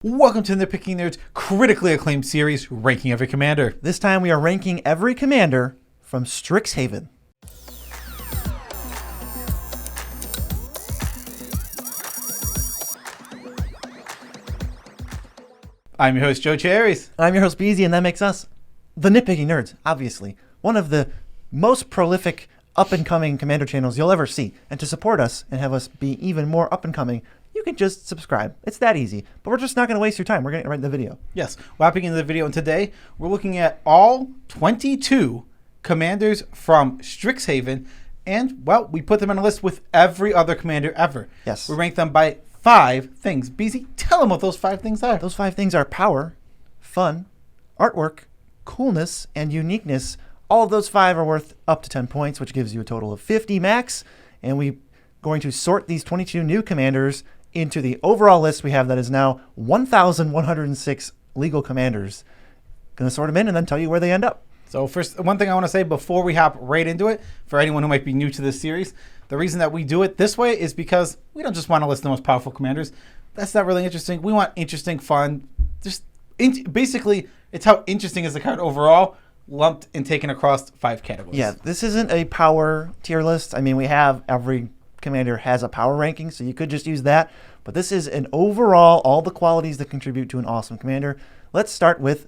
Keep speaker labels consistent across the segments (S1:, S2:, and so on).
S1: Welcome to the Nitpicking Nerds critically acclaimed series, Ranking Every Commander.
S2: This time we are ranking every commander from Strixhaven.
S1: I'm your host, Joe Cherries.
S2: I'm your host, Beezy, and that makes us the Nitpicking Nerds, obviously. One of the most prolific up-and-coming commander channels you'll ever see. And to support us and have us be even more up-and-coming, you can just subscribe. It's that easy. But we're just not going to waste your time. We're going to get right into the video.
S1: Yes, we're hopping into the video, and today we're looking at all 22 commanders from Strixhaven, and, well, we put them on a list with every other commander ever.
S2: Yes.
S1: We rank them by 5 things. Beezy, tell them what those 5 things are.
S2: Those 5 things are power, fun, artwork, coolness, and uniqueness. All of those 5 are worth up to 10 points, which gives you a total of 50 max. And we're going to sort these 22 new commanders into the overall list we have that is now 1,106 legal commanders. Going to sort them in and then tell you where they end up.
S1: So first, one thing I want to say before we hop right into it, for anyone who might be new to this series, the reason that we do it this way is because we don't just want to list the most powerful commanders. That's not really interesting. We want interesting, fun. Basically, it's how interesting is the card overall, lumped and taken across 5 categories.
S2: Yeah, this isn't a power tier list. I mean, we have every commander has a power ranking, so you could just use that. But this is an overall, all the qualities that contribute to an awesome commander. Let's start with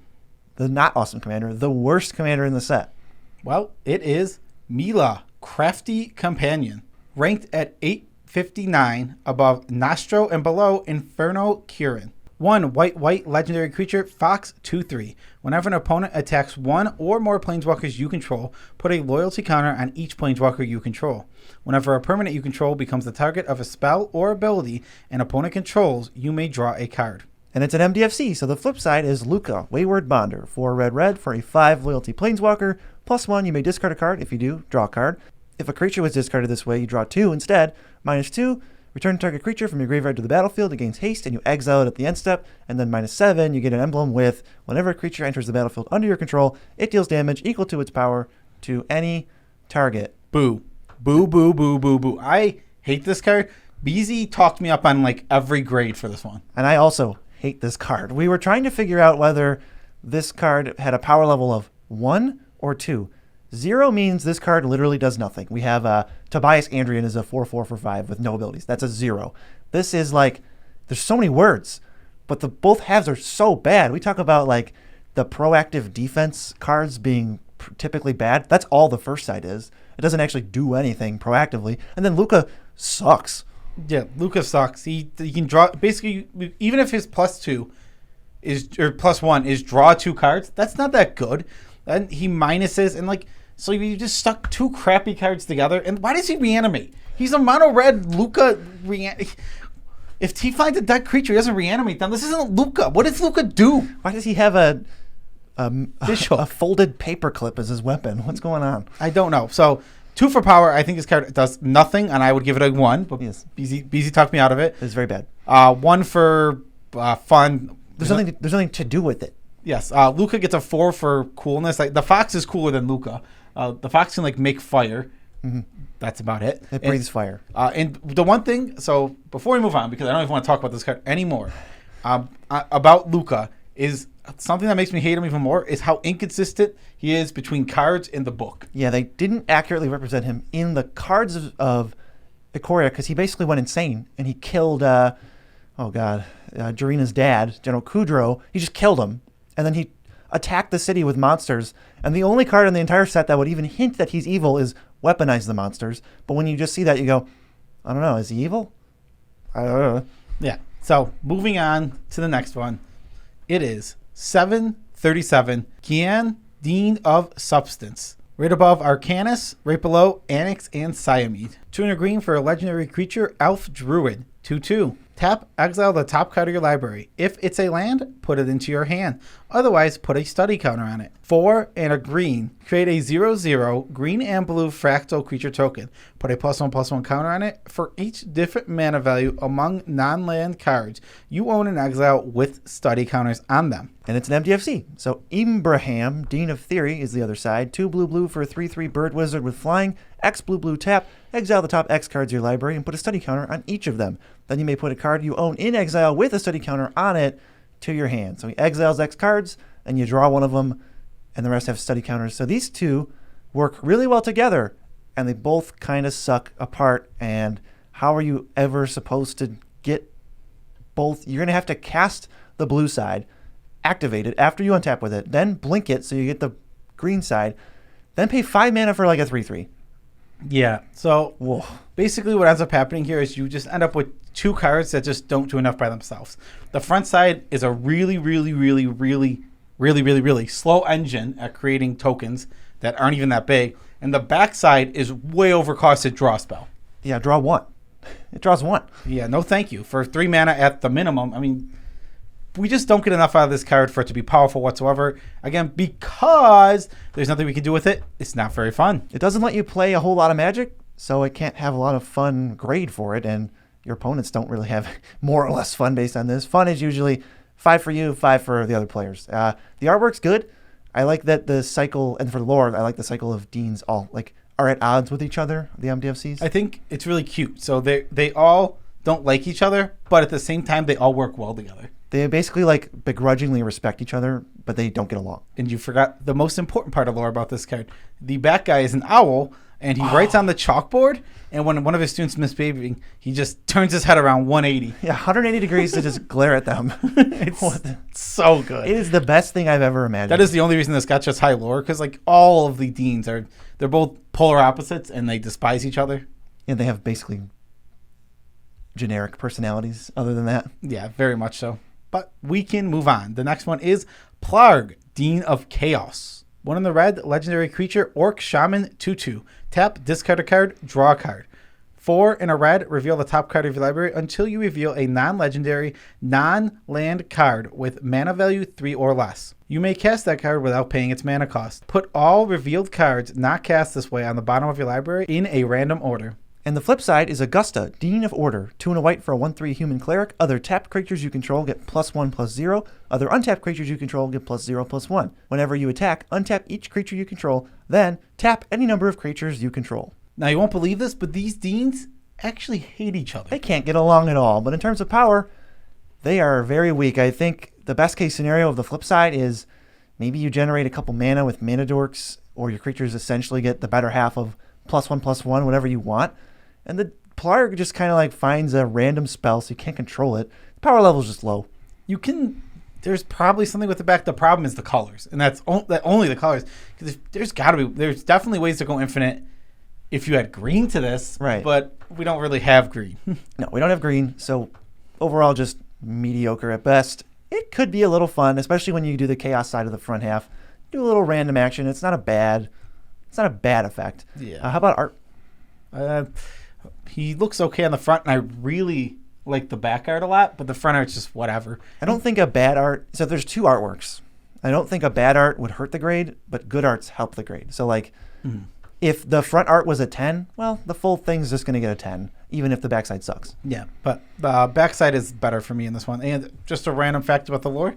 S2: the not awesome commander, the worst commander in the set.
S1: Well, it is Mila, Crafty Companion, ranked at 859 above Nostro and below Inferno Kirin. 1 white legendary creature, Fox 2/3. Whenever an opponent attacks one or more planeswalkers you control, put a loyalty counter on each planeswalker you control. Whenever a permanent you control becomes the target of a spell or ability an opponent controls, you may draw a card.
S2: And it's an MDFC, so the flip side is Luca, Wayward Bonder. 4 red for a 5 loyalty planeswalker. +1, you may discard a card. If you do, draw a card. If a creature was discarded this way, you draw 2 instead. -2, return target creature from your graveyard to the battlefield. It gains haste, and you exile it at the end step. And then -7, you get an emblem with whenever a creature enters the battlefield under your control, it deals damage equal to its power to any target.
S1: Boo. Boo, boo, boo, boo, boo. I hate this card. Beezy talked me up on like every grade for this one.
S2: And I also hate this card. We were trying to figure out whether this card had a power level of 1 or 2. 0 means this card literally does nothing. We have Tobias Andrian is a 4/4 for 5 with no abilities. That's a 0. This is like, there's so many words, but the both halves are so bad. We talk about like the proactive defense cards being typically bad. That's all the first side is. It doesn't actually do anything proactively. And then Luca sucks.
S1: Yeah, Luca sucks. He can draw, basically, even if his +2 is, or +1 is draw 2 cards, that's not that good. And he minuses, and like, so you just stuck 2 crappy cards together. And why does he reanimate? He's a mono red Luca. If he finds a dead creature, he doesn't reanimate them. This isn't Luca. What does Luca do?
S2: Why does he have a folded paperclip as his weapon? What's going on?
S1: I don't know. So 2 for power. I think this card does nothing, and I would give it a 1. But
S2: yes.
S1: Beezy talked me out of it.
S2: It's very bad.
S1: 1 for fun.
S2: There's nothing to do with it.
S1: Yes. Luca gets a 4 for coolness. Like, the Fox is cooler than Luca. The Fox can like make fire. Mm-hmm. That's about it.
S2: It breathes fire.
S1: And the one thing, so before we move on, because I don't even want to talk about this card anymore, about Luca is something that makes me hate him even more is how inconsistent he is between cards and the book.
S2: Yeah, they didn't accurately represent him in the cards of Ikoria because he basically went insane and he killed, Jarina's dad, General Kudro. He just killed him. And then he attacked the city with monsters. And the only card in the entire set that would even hint that he's evil is Weaponize the Monsters. But when you just see that, you go, I don't know, is he evil? I don't know.
S1: Yeah. So moving on to the next one. It is 737 Kian, Dean of Substance. Right above Arcanus, right below Annex and Siamede. 200 green for a legendary creature, Elf Druid. 2/2. Tap, exile the top card of your library. If it's a land, put it into your hand. Otherwise, put a study counter on it. 4 and a green. Create a 0/0 green and blue fractal creature token. Put a +1/+1 counter on it for each different mana value among non-land cards you own in exile with study counters on them.
S2: And it's an MDFC. So Ibrahim, Dean of Theory, is the other side. 2 blue for a 3/3 bird wizard with flying. X blue tap. Exile the top X cards of your library and put a study counter on each of them. Then you may put a card you own in exile with a study counter on it to your hand. So he exiles X cards, and you draw one of them, and the rest have study counters. So these two work really well together, and they both kind of suck apart. And how are you ever supposed to get both? You're going to have to cast the blue side, activate it after you untap with it, then blink it so you get the green side, then pay 5 mana for like a 3/3.
S1: Yeah. So
S2: Whoa.
S1: basically what ends up happening here is you just end up with 2 cards that just don't do enough by themselves. The front side is a really slow engine at creating tokens that aren't even that big. And the back side is way overcosted draw spell.
S2: Yeah, draw 1. It draws 1.
S1: Yeah, no thank you. For 3 mana at the minimum, I mean, we just don't get enough out of this card for it to be powerful whatsoever. Again, because there's nothing we can do with it, it's not very fun.
S2: It doesn't let you play a whole lot of Magic, so it can't have a lot of fun grade for it, and your opponents don't really have more or less fun based on this. Fun is usually 5 for you, 5 for the other players. The artwork's good. I like that the cycle, and for the lore, I like the cycle of Deans all like are at odds with each other, the MDFCs.
S1: I think it's really cute. So they all don't like each other, but at the same time, they all work well together.
S2: They basically like begrudgingly respect each other, but they don't get along.
S1: And you forgot the most important part of lore about this card. The back guy is an owl, and he writes on the chalkboard, and when one of his students misbehaving, he just turns his head around 180.
S2: Yeah, 180 degrees to just glare at them.
S1: It's so good.
S2: It is the best thing I've ever imagined.
S1: That is the only reason this got just high lore, because like all of the Deans they're both polar opposites, and they despise each other.
S2: And they have basically generic personalities other than that.
S1: Yeah, very much so. But we can move on. The next one is Plarg, Dean of Chaos. 1 in the red, legendary creature, Orc Shaman 2/2. Tap, discard a card, draw a card. 4 in a red, reveal the top card of your library until you reveal a non-legendary, non-land card with mana value 3 or less. You may cast that card without paying its mana cost. Put all revealed cards not cast this way on the bottom of your library in a random order.
S2: And the flip side is Augusta, Dean of Order. 2 and a white for a 1/3 human cleric. Other tapped creatures you control get +1/+0. Other untapped creatures you control get +0/+1. Whenever you attack, untap each creature you control, then tap any number of creatures you control.
S1: Now, you won't believe this, but these Deans actually hate each other.
S2: They can't get along at all, but in terms of power, they are very weak. I think the best case scenario of the flip side is maybe you generate a couple mana with mana dorks, or your creatures essentially get the better half of +1/+1, whatever you want. And the Plarg just kind of like finds a random spell, so you can't control it. The power level is just low.
S1: There's probably something with the back. The problem is the colors, and that's only the colors. Because there's definitely ways to go infinite if you add green to this,
S2: right?
S1: But we don't really have green.
S2: No, we don't have green, so overall just mediocre at best. It could be a little fun, especially when you do the chaos side of the front half. Do a little random action. It's not a bad effect.
S1: Yeah.
S2: How about art?
S1: He looks okay on the front, and I really like the back art a lot, but the front art's just whatever.
S2: I don't think a bad art... So there's 2 artworks. I don't think a bad art would hurt the grade, but good arts help the grade. So, like, if the front art was a 10, well, the full thing's just going to get a 10, even if the backside sucks.
S1: Yeah, but the backside is better for me in this one. And just a random fact about the lore,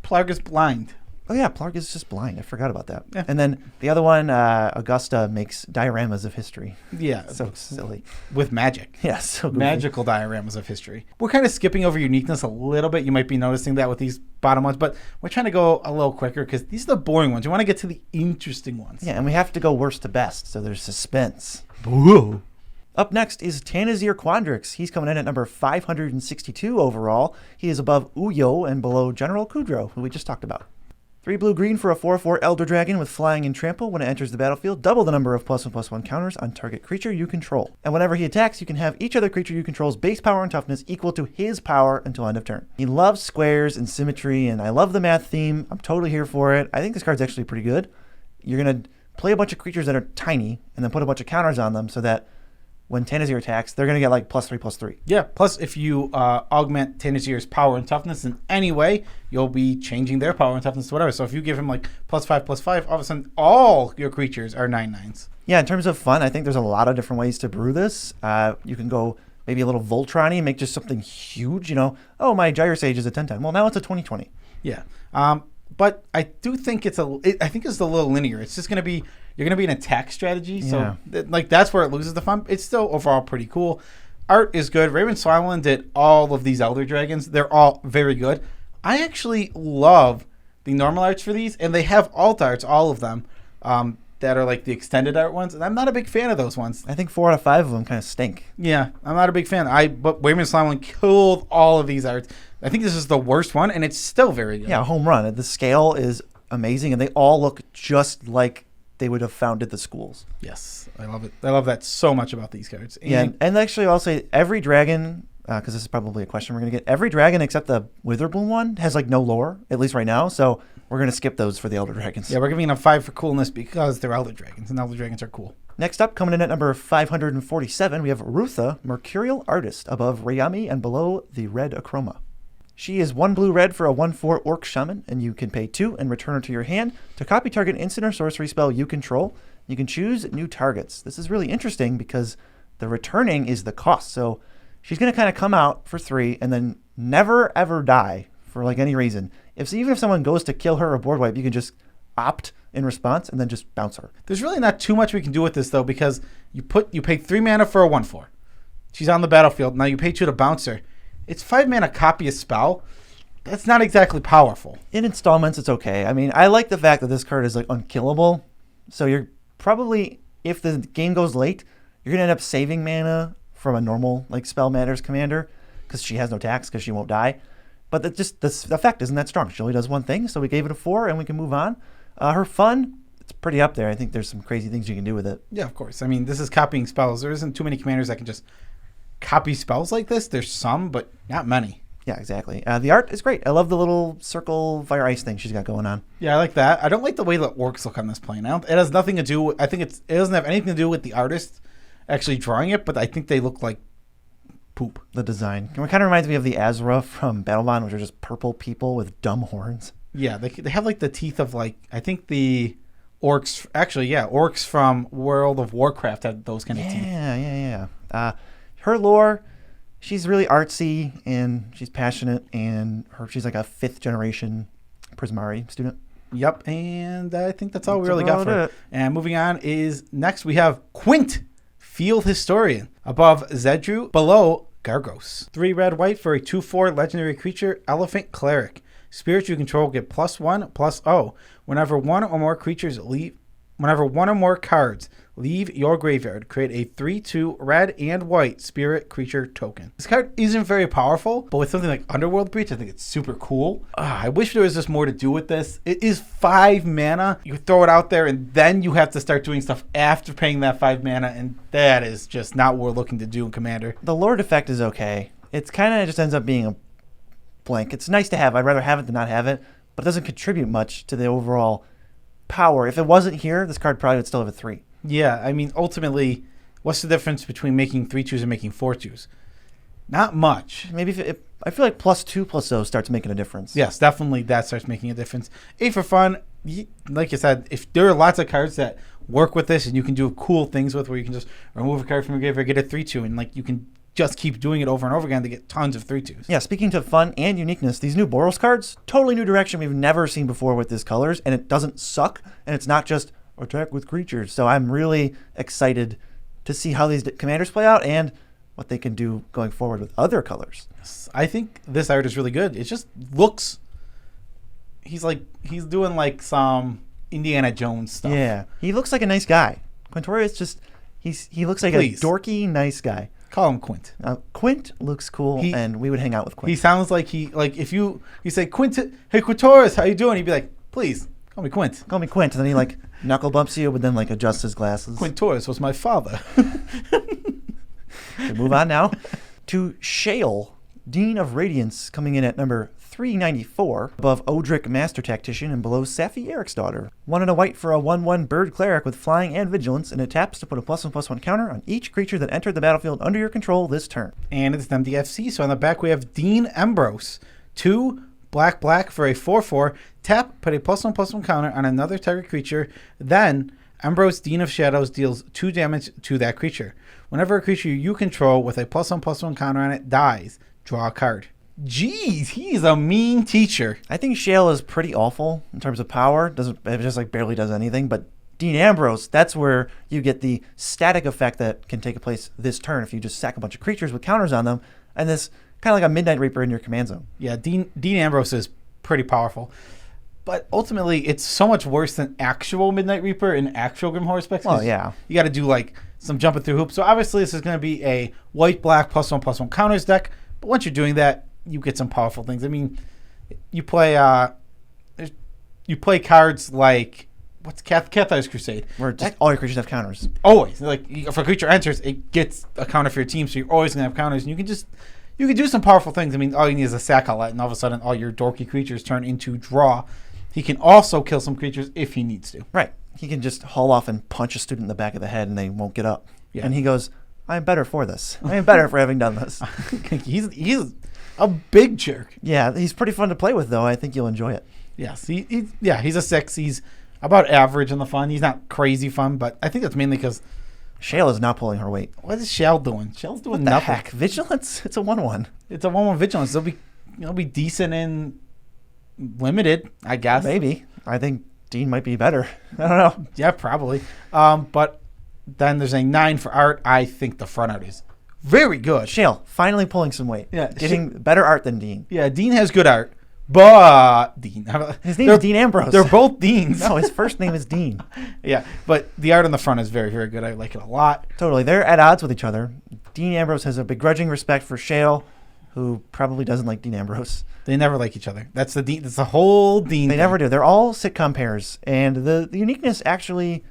S1: Plarg is blind.
S2: Oh, yeah, Plarg is just blind. I forgot about that.
S1: Yeah.
S2: And then the other one, Augusta makes dioramas of history.
S1: Yeah.
S2: So silly.
S1: With magic.
S2: Yeah, so goofy.
S1: Magical dioramas of history. We're kind of skipping over uniqueness a little bit. You might be noticing that with these bottom ones, but we're trying to go a little quicker because these are the boring ones. We want to get to the interesting ones.
S2: Yeah, and we have to go worst to best, so there's suspense.
S1: Whoa.
S2: Up next is Tanazir Quandrix. He's coming in at number 562 overall. He is above Uyo and below General Kudro, who we just talked about. 3 blue-green for a 4/4 Elder Dragon with Flying and Trample. When it enters the battlefield, double the number of +1/+1 counters on target creature you control. And whenever he attacks, you can have each other creature you control's base power and toughness equal to his power until end of turn. He loves squares and symmetry, and I love the math theme. I'm totally here for it. I think this card's actually pretty good. You're going to play a bunch of creatures that are tiny, and then put a bunch of counters on them so that when Tanazir attacks, they're going to get like +3/+3.
S1: Yeah, plus if you augment Tanazir's power and toughness in any way, you'll be changing their power and toughness to whatever. So if you give him like +5/+5, all of a sudden all your creatures are 9/9s.
S2: Yeah, in terms of fun, I think there's a lot of different ways to brew this. You can go maybe a little Voltron-y, make just something huge, you know. Oh, my Gyre Sage is a 10/10. Well, now it's a 20/20.
S1: Yeah. But I do think it's a little linear. It's just going to be, you're going to be an attack strategy. So like that's where it loses the fun. It's still overall pretty cool. Art is good. Raven Swineland did all of these Elder Dragons. They're all very good. I actually love the normal arts for these, and they have alt arts, all of them, that are like the extended art ones, and I'm not a big fan of those ones.
S2: I think 4 out of 5 of them kind of stink.
S1: Yeah, I'm not a big fan. But Wayman Slamlin killed all of these arts. I think this is the worst one, and it's still very good.
S2: Yeah, home run. The scale is amazing, and they all look just like they would have founded the schools.
S1: Yes, I love it. I love that so much about these cards.
S2: And actually, I'll say every dragon, because this is probably a question we're going to get, every dragon except the Witherbloom one has like no lore, at least right now, so we're going to skip those for the Elder Dragons.
S1: Yeah, we're giving them 5 for coolness because they're Elder Dragons, and Elder Dragons are cool.
S2: Next up, coming in at number 547, we have Rutha, Mercurial Artist, above Rayami and below the red Achroma. She is 1 blue-red for a 1/4 Orc Shaman, and you can pay 2 and return her to your hand to copy target instant or sorcery spell you control. You can choose new targets. This is really interesting because the returning is the cost, so she's going to kind of come out for 3 and then never, ever die for like any reason. Even if someone goes to kill her or board wipe, you can just opt in response and then just bounce her.
S1: There's really not too much we can do with this, though, because you pay 3 mana for a 1/4. She's on the battlefield. Now you pay 2 to bounce her. It's 5 mana copy a spell. That's not exactly powerful.
S2: In installments, it's okay. I mean, I like the fact that this card is like unkillable. So you're probably, if the game goes late, you're going to end up saving mana from a normal like Spell Matters commander because she has no tax because she won't die. But the effect isn't that strong. She only does one thing, so we gave it a 4 and we can move on. Her fun, it's pretty up there. I think there's some crazy things you can do with it.
S1: Yeah, of course. I mean, this is copying spells. There isn't too many commanders that can just copy spells like this. There's some, but not many.
S2: Yeah, exactly. The art is great. I love the little circle fire ice thing she's got going on.
S1: Yeah, I like that. I don't like the way the orcs look on this plane. It has nothing to do. I think it doesn't have anything to do with the artist actually drawing it, but I think they look like poop.
S2: The design. It kind of reminds me of the Azra from Battlebond, which are just purple people with dumb horns.
S1: Yeah, they have like the teeth of like, I think the orcs, actually, yeah, orcs from World of Warcraft have those kind of teeth.
S2: Yeah. Her lore, she's really artsy and she's passionate, and she's like a 5th generation Prismari student.
S1: Yep, and I think that's all we really got for her. And moving on is next we have Quint, Field Historian, above Zedru, below Gargos. 3 red white for a 2/4 legendary creature, Elephant Cleric. Spirits you control get +1/+0 whenever one or more cards leave your graveyard. Create a 3/2 red and white spirit creature token. This card isn't very powerful, but with something like Underworld Breach, I think it's super cool. I wish there was just more to do with this. It is 5 mana. You throw it out there, and then you have to start doing stuff after paying that 5 mana, and that is just not what we're looking to do in Commander.
S2: The Lord effect is okay. It's kind of just ends up being a blank. It's nice to have. I'd rather have it than not have it, but it doesn't contribute much to the overall power. If it wasn't here, this card probably would still have a 3.
S1: Yeah, I mean, ultimately, what's the difference between making 3/2s and making 4/2s? Not much.
S2: Maybe I feel like +2/+0 starts making a difference.
S1: Yes, definitely that starts making a difference. 8 for fun. Like I said, if there are lots of cards that work with this and you can do cool things with, where you can just remove a card from your graveyard, get a 3/2, and like you can just keep doing it over and over again to get tons of 3/2s.
S2: Yeah, speaking to fun and uniqueness, these new Boros cards, totally new direction we've never seen before with these colors, and it doesn't suck, and it's not just attack with creatures. So I'm really excited to see how these commanders play out and what they can do going forward with other colors.
S1: I think this art is really good. It just looks, he's doing like some Indiana Jones stuff.
S2: Yeah, he looks like a nice guy. Quintorius just, he looks like a dorky, nice guy.
S1: Call him Quint.
S2: Quint looks cool, and we would hang out with Quint.
S1: He sounds like if you say, Quint, hey Quintorius, how you doing? He'd be like, please, call me Quint.
S2: Call me Quint. And then he like knuckle bumps you, but then like adjusts his glasses.
S1: Quintorius was my father.
S2: We move on now to Shale, Dean of Radiance, coming in at number 394, above Odric Master Tactician and below Safi Eric's Daughter. 1 and a white for a 1/1 bird cleric with flying and vigilance, and it taps to put a +1/+1 counter on each creature that entered the battlefield under your control this turn.
S1: And it's an MDFC, so on the back we have Dean Ambrose. 2 black for a 4/4, tap, put a +1/+1 counter on another target creature, then Ambrose, Dean of Shadows, deals 2 damage to that creature. Whenever a creature you control with a +1/+1 counter on it dies, draw a card. Jeez, he's a mean teacher.
S2: I think Shale is pretty awful in terms of power. It just like barely does anything. But Dean Ambrose, that's where you get the static effect that can take place this turn if you just sack a bunch of creatures with counters on them. And this kind of like a Midnight Reaper in your command zone.
S1: Yeah, Dean Ambrose is pretty powerful. But ultimately, it's so much worse than actual Midnight Reaper and actual Grim Horror specs.
S2: Well, yeah.
S1: You got to do like some jumping through hoops. So obviously, this is going to be a white-black +1/+1 counters deck. But once you're doing that, you get some powerful things. I mean, you play cards like what's Cathar's Crusade,
S2: where just all your creatures have counters.
S1: Always, like if a creature enters, it gets a counter for your team. So you're always going to have counters, and you can do some powerful things. I mean, all you need is a sack outlet, and all of a sudden, all your dorky creatures turn into draw. He can also kill some creatures if he needs to.
S2: Right. He can just haul off and punch a student in the back of the head, and they won't get up.
S1: Yeah.
S2: And he goes, "I'm better for this. I am better for having done this."
S1: he's a big jerk.
S2: Yeah, he's pretty fun to play with, though. I think you'll enjoy it.
S1: Yes, he's a 6. He's about average in the fun. He's not crazy fun, but I think that's mainly because
S2: Shale is not pulling her weight.
S1: what is Shale doing? Shale's doing
S2: What the
S1: nothing.
S2: heck? Vigilance? It's a 1/1.
S1: It's a 1/1 vigilance. They'll be decent in limited, I guess.
S2: Maybe. I think Dean might be better. I don't know.
S1: Yeah, probably. But then there's a 9 for art. I think the front art is very good.
S2: Shale, finally pulling some weight.
S1: Yeah,
S2: Getting better art than Dean.
S1: Yeah, Dean has good art, but Dean.
S2: His name is Dean Ambrose.
S1: They're both Deans.
S2: No, his first name is Dean.
S1: Yeah, but the art on the front is very, very good. I like it a lot.
S2: Totally. They're at odds with each other. Dean Ambrose has a begrudging respect for Shale, who probably doesn't like Dean Ambrose.
S1: They never like each other. That's the whole Dean
S2: They
S1: thing.
S2: never do. They're all sitcom pairs. And the uniqueness actually,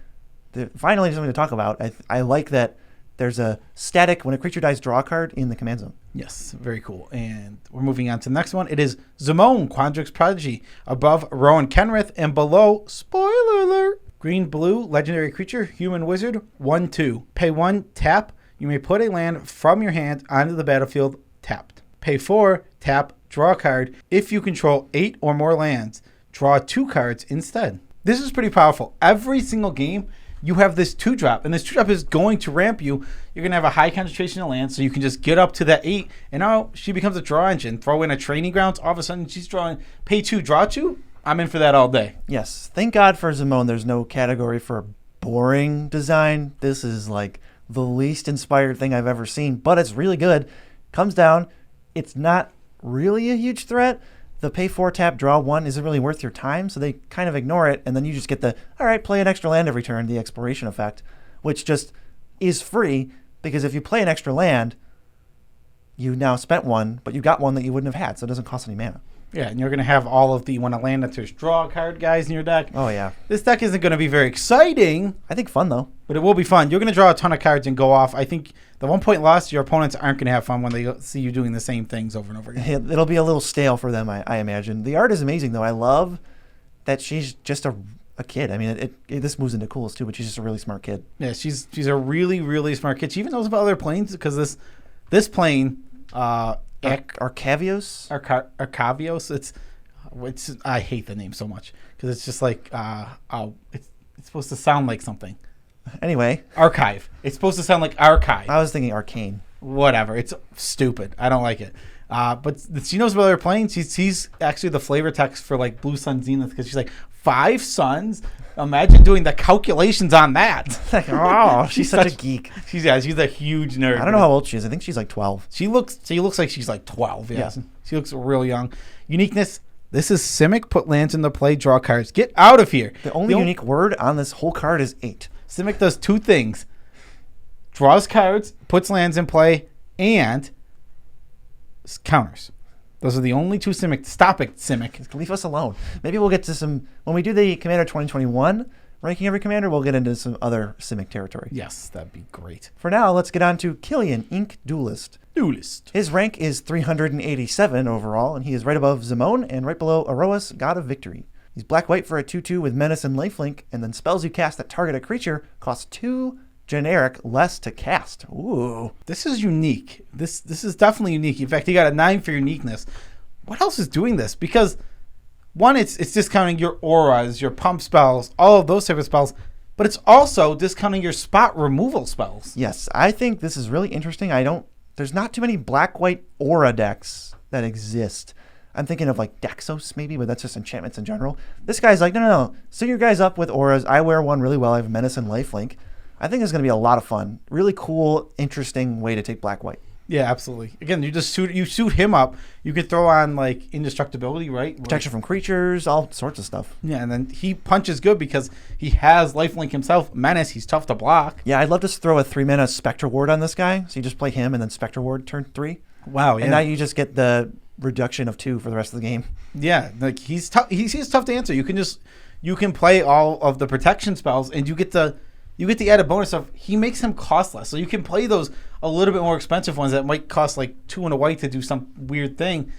S2: finally something to talk about. I like that there's a static, when a creature dies, draw a card in the command zone.
S1: Yes, very cool. And we're moving on to the next one. It is Zimone, Quandrix Prodigy, above Rowan Kenrith, and below, spoiler alert, green-blue, legendary creature, human wizard, 1/2. Pay 1, tap. You may put a land from your hand onto the battlefield, tapped. Pay 4, tap, draw a card. If you control 8 or more lands, draw 2 cards instead. This is pretty powerful. Every single game, you have this 2-drop, and this 2-drop is going to ramp you. You're going to have a high concentration of lands, so you can just get up to that 8, and now she becomes a draw engine. Throw in a training grounds, all of a sudden she's drawing, pay 2, draw 2. I'm in for that all day.
S2: Yes. Thank God for Zimone, there's no category for boring design. This is like the least inspired thing I've ever seen, but it's really good. Comes down. It's not really a huge threat. The pay 4, tap, draw 1 isn't really worth your time, so they kind of ignore it, and then you just get the, all right, play an extra land every turn, the exploration effect, which just is free, because if you play an extra land, you now spent 1, but you got 1 that you wouldn't have had, so it doesn't cost any mana.
S1: Yeah, and you're going to have all of the when a land enters draw card guys in your deck.
S2: Oh, yeah.
S1: This deck isn't going to be very exciting,
S2: I think fun, though.
S1: but it will be fun. You're going to draw a ton of cards and go off. I think the 1-point loss, your opponents aren't going to have fun when they see you doing the same things over and over again.
S2: It'll be a little stale for them, I imagine. The art is amazing, though. I love that she's just a kid. I mean, this moves into cools, too, but she's just a really smart kid.
S1: Yeah, she's a really, really smart kid. She even knows about other planes because this plane,
S2: Arcavios?
S1: Arcavios, it's I hate the name so much because it's just like it's supposed to sound like something.
S2: Anyway.
S1: Archive. It's supposed to sound like archive.
S2: I was thinking arcane.
S1: Whatever. It's stupid. I don't like it. But she knows about other planes. She's actually the flavor text for like Blue Sun Zenith because she's like 5 suns. Imagine doing the calculations on that.
S2: Oh, she's such a geek.
S1: She's a huge nerd.
S2: I don't know how old she is. I think she's like 12.
S1: She looks like she's like 12.
S2: Yeah.
S1: She looks real young. Uniqueness. This is Simic. Put lands into play. Draw cards. Get out of here.
S2: The only unique word on this whole card is 8.
S1: Simic does 2 things. Draws cards, puts lands in play, and counters. Those are the only 2 Simic. Stop it, Simic.
S2: Leave us alone. Maybe we'll get to some, when we do the Commander 2021 ranking every commander, we'll get into some other Simic territory.
S1: Yes, that'd be great.
S2: For now, let's get on to Killian Inc. Duelist. His rank is 387 overall, and he is right above Zimone and right below Aroas, God of Victory. He's black-white for a 2/2 with Menace and Lifelink, and then spells you cast that target a creature cost 2 generic less to cast. Ooh.
S1: This is unique. This is definitely unique. In fact, he got a 9 for uniqueness. What else is doing this? Because, one, it's discounting your auras, your pump spells, all of those type of spells, but it's also discounting your spot removal spells.
S2: Yes, I think this is really interesting. There's not too many black-white aura decks that exist. I'm thinking of like Dexos maybe, but that's just enchantments in general. This guy's like, no. So your guys up with auras. I wear one really well. I have Menace and Lifelink. I think it's going to be a lot of fun. Really cool, interesting way to take black-white.
S1: Yeah, absolutely. Again, you suit him up. You could throw on like indestructibility, right?
S2: Protection from creatures, all sorts of stuff.
S1: Yeah, and then he punches good because he has lifelink himself. Menace, he's tough to block.
S2: Yeah, I'd love to throw a 3-mana Spectre Ward on this guy. So you just play him and then Spectre Ward turn 3.
S1: Wow, yeah.
S2: And now you just get the reduction of 2 for the rest of the game.
S1: Yeah, like he's tough. He's tough to answer. You can play all of the protection spells, and you get the added bonus of he makes him cost less. So you can play those a little bit more expensive ones that might cost like 2 and a white to do some weird thing,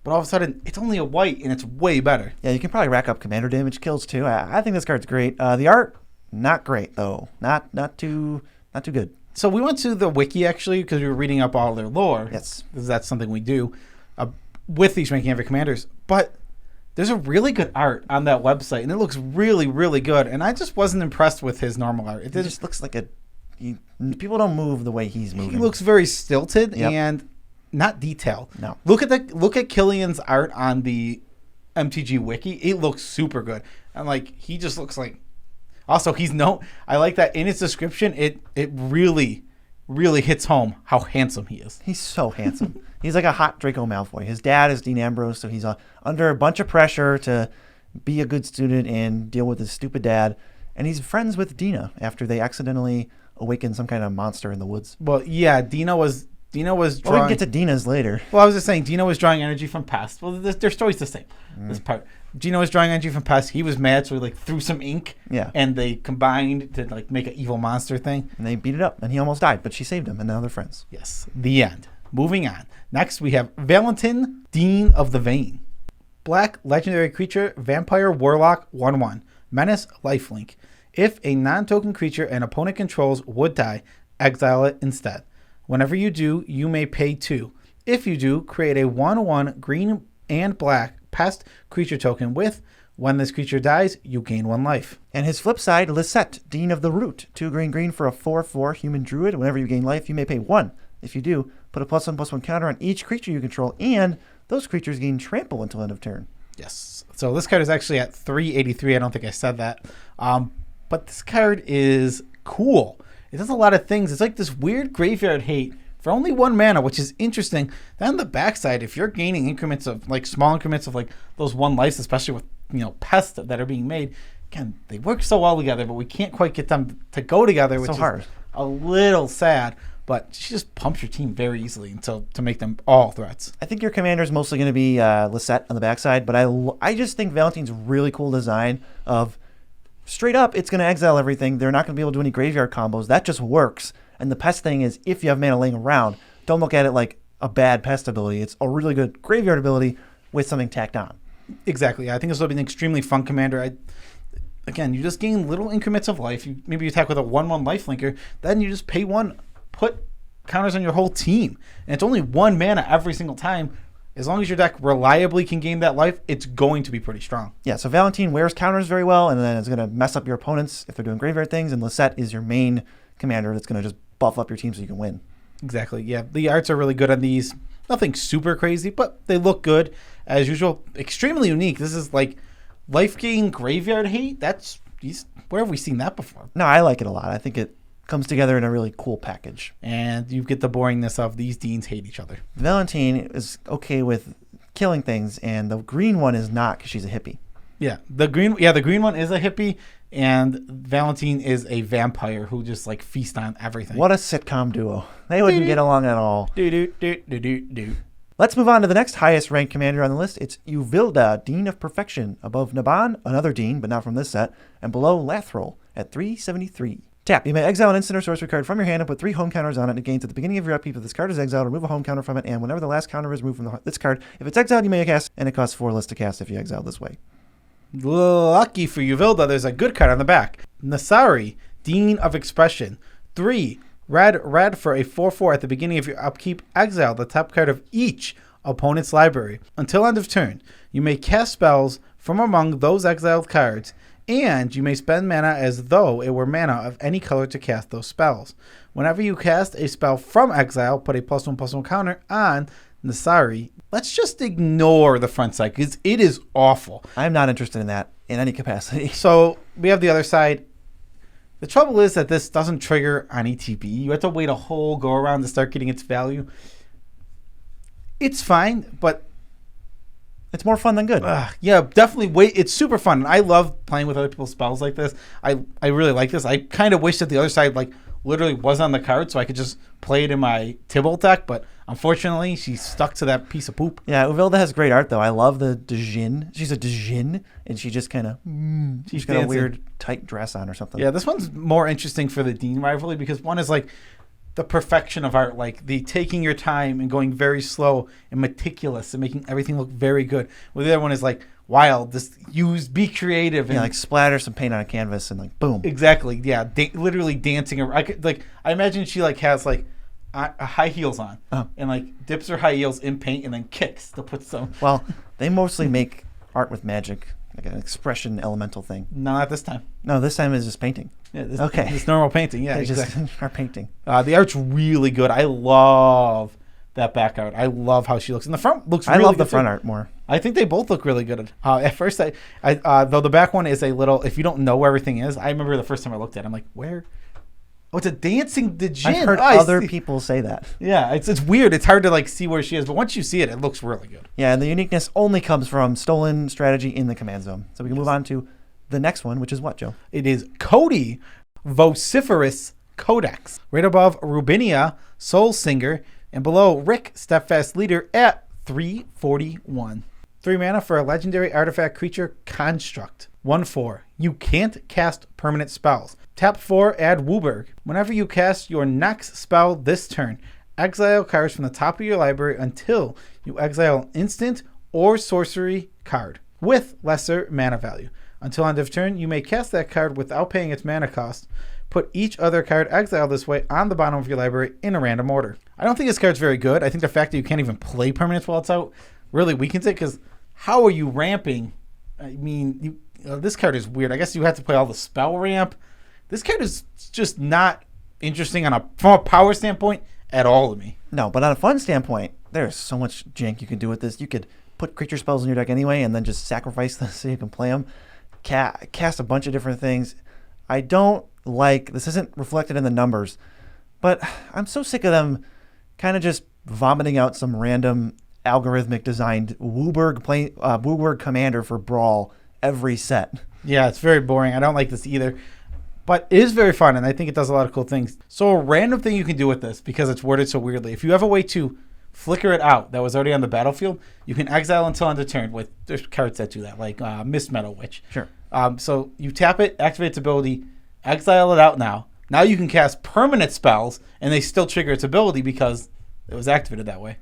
S1: but all of a sudden it's only a white and it's way better.
S2: Yeah, you can probably rack up commander damage kills too. I think this card's great. The art, not great though. Not too good.
S1: So we went to the wiki actually because we were reading up all their lore.
S2: Yes,
S1: because that's something we do with these ranking every commanders. But there's a really good art on that website, and it looks really, really good. And I just wasn't impressed with his normal art. It
S2: just looks like people don't move the way he's moving.
S1: He looks very stilted
S2: Yep.
S1: and not detailed.
S2: No.
S1: Look at Killian's art on the MTG wiki. It looks super good. And like he just looks like. Also, I like that in his description. It really, really hits home how handsome he is.
S2: He's so handsome. He's like a hot Draco Malfoy. His dad is Dean Ambrose, so he's under a bunch of pressure to be a good student and deal with his stupid dad. And he's friends with Dina after they accidentally awaken some kind of monster in the woods.
S1: Well, yeah, Dina was drawing.
S2: Well, we can get to Dina's later.
S1: Well, I was just saying, Dina was drawing energy from past. Well, their story's the same. This part, Dina was drawing energy from past. He was mad, so he like threw some ink.
S2: Yeah.
S1: And they combined to like make an evil monster thing.
S2: And they beat it up, and he almost died, but she saved him, and now they're friends.
S1: Yes. The end. Moving on. Next, we have Valentine, Dean of the Vein. Black legendary creature, vampire, warlock, 1/1. Menace, lifelink. If a non-token creature an opponent controls would die, exile it instead. Whenever you do, you may pay 2. If you do, create a 1/1 green and black pest creature token with, when this creature dies, you gain 1 life.
S2: And his flip side, Lisette, Dean of the Root. 2 green for a 4/4 human druid. Whenever you gain life, you may pay 1. If you do, put a +1/+1 counter on each creature you control, and those creatures gain trample until end of turn.
S1: Yes. So this card is actually at 383. I don't think I said that. But this card is cool. It does a lot of things. It's like this weird graveyard hate for only 1 mana, which is interesting. Then on the backside, if you're gaining increments of like small increments of like those 1 lives, especially with pests that are being made, again, they work so well together, but we can't quite get them to go together, which
S2: so
S1: is
S2: hard.
S1: A little sad. But she just pumps your team very easily to make them all threats.
S2: I think your commander is mostly going to be Lisette on the backside, but I just think Valentine's really cool design of straight up, it's going to exile everything. They're not going to be able to do any graveyard combos. That just works. And the pest thing is, if you have mana laying around, don't look at it like a bad pest ability. It's a really good graveyard ability with something tacked on.
S1: Exactly. I think this will be an extremely fun commander. Again, you just gain little increments of life. Maybe you attack with a 1/1 lifelinker. Then you just pay 1, put counters on your whole team. And it's only 1 mana every single time. As long as your deck reliably can gain that life, it's going to be pretty strong.
S2: Yeah, so Valentine wears counters very well, and then it's going to mess up your opponents if they're doing graveyard things, and Lisette is your main commander that's going to just buff up your team so you can win.
S1: Exactly, yeah. The arts are really good on these. Nothing super crazy, but they look good. As usual, extremely unique. This is like life gain graveyard hate. Where have we seen that before?
S2: No, I like it a lot. I think it comes together in a really cool package.
S1: And you get the boringness of these deans hate each other.
S2: Valentine is okay with killing things, and the green one is not because she's a hippie.
S1: Yeah, the green one is a hippie, and Valentine is a vampire who just like feast on everything.
S2: What a sitcom duo. They wouldn't get along at all. Let's move on to the next highest ranked commander on the list. It's Uvilda, Dean of Perfection. Above Naban, another Dean, but not from this set, and below Lathril at 373. Tap. You may exile an instant or sorcery card from your hand and put 3 home counters on it. It gains at the beginning of your upkeep. If this card is exiled, remove a home counter from it, and whenever the last counter is removed from this card, if it's exiled, you may cast, and it costs 4 less to cast if you exile this way.
S1: Lucky for Uvilda, there's a good card on the back. Nasari, Dean of Expression. 3 red for a 4/4 at the beginning of your upkeep. Exile the top card of each opponent's library. Until end of turn, you may cast spells from among those exiled cards, and you may spend mana as though it were mana of any color to cast those spells. Whenever you cast a spell from exile, put a +1/+1 counter on Nasari. Let's just ignore the front side because it is awful.
S2: I'm not interested in that in any capacity.
S1: So we have the other side. The trouble is that this doesn't trigger on ETB. You have to wait a whole go around to start getting its value. It's fine, but
S2: it's more fun than good.
S1: Yeah, definitely wait. It's super fun. I love playing with other people's spells like this. I really like this. I kind of wish that the other side like literally was on the card so I could just play it in my Tybalt deck, but unfortunately she stuck to that piece of poop.
S2: Yeah, Uvilda has great art though. I love the Djinn. She's a Djinn, and she just kind of she's got a weird tight dress on or something.
S1: Yeah, this one's more interesting for the Dean rivalry because one is like the perfection of art, like the taking your time and going very slow and meticulous and making everything look very good. Well, the other one is like wild, just be creative. And
S2: like splatter some paint on a canvas and like boom.
S1: Exactly. Yeah, literally dancing. I imagine she like has like high heels on and like dips her high heels in paint and then kicks to put some.
S2: Well, they mostly make art with magic, like an expression elemental thing.
S1: No, not this time.
S2: No, this time is just painting.
S1: Yeah, it's normal painting. Yeah,
S2: exactly. Just are painting.
S1: The art's really good. I love that back art. I love how she looks. And the front looks really good.
S2: I love the front art more.
S1: I think they both look really good. At first, though the back one is a little, if you don't know where everything is, I remember the first time I looked at it, I'm like, where? Oh, it's a dancing Djinn.
S2: I've heard other people say that.
S1: Yeah, it's weird. It's hard to like see where she is, but once you see it, it looks really good.
S2: Yeah, and the uniqueness only comes from stolen strategy in the command zone. So we can move on to the next one, which is what, Joe?
S1: It is Cody Vociferous Codex. Right above Rubinia, Soul Singer, and below Rick, Steadfast Leader at 341. 3 mana for a legendary artifact creature construct. 1/4. You can't cast permanent spells. Tap 4, add Wuburg. Whenever you cast your next spell this turn, exile cards from the top of your library until you exile an instant or sorcery card with lesser mana value. Until end of turn, you may cast that card without paying its mana cost. Put each other card exiled this way on the bottom of your library in a random order. I don't think this card's very good. I think the fact that you can't even play permanents while it's out really weakens it, because how are you ramping? I mean, this card is weird. I guess you have to play all the spell ramp. This card is just not interesting from a power standpoint at all to me.
S2: No, but on a fun standpoint, there's so much jank you can do with this. You could put creature spells in your deck anyway and then just sacrifice them so you can play them. Cast a bunch of different things. I don't like, this isn't reflected in the numbers, but I'm so sick of them kind of just vomiting out some random algorithmic designed Wuburg commander for Brawl every set.
S1: Yeah, it's very boring. I don't like this either. But it is very fun, and I think it does a lot of cool things. So a random thing you can do with this, because it's worded so weirdly, if you have a way to flicker it out that was already on the battlefield, you can exile until end of turn with there's cards that do that, like Mist Meadow Witch.
S2: Sure.
S1: So you tap it, activate its ability, exile it out now. Now you can cast permanent spells, and they still trigger its ability because it was activated that way.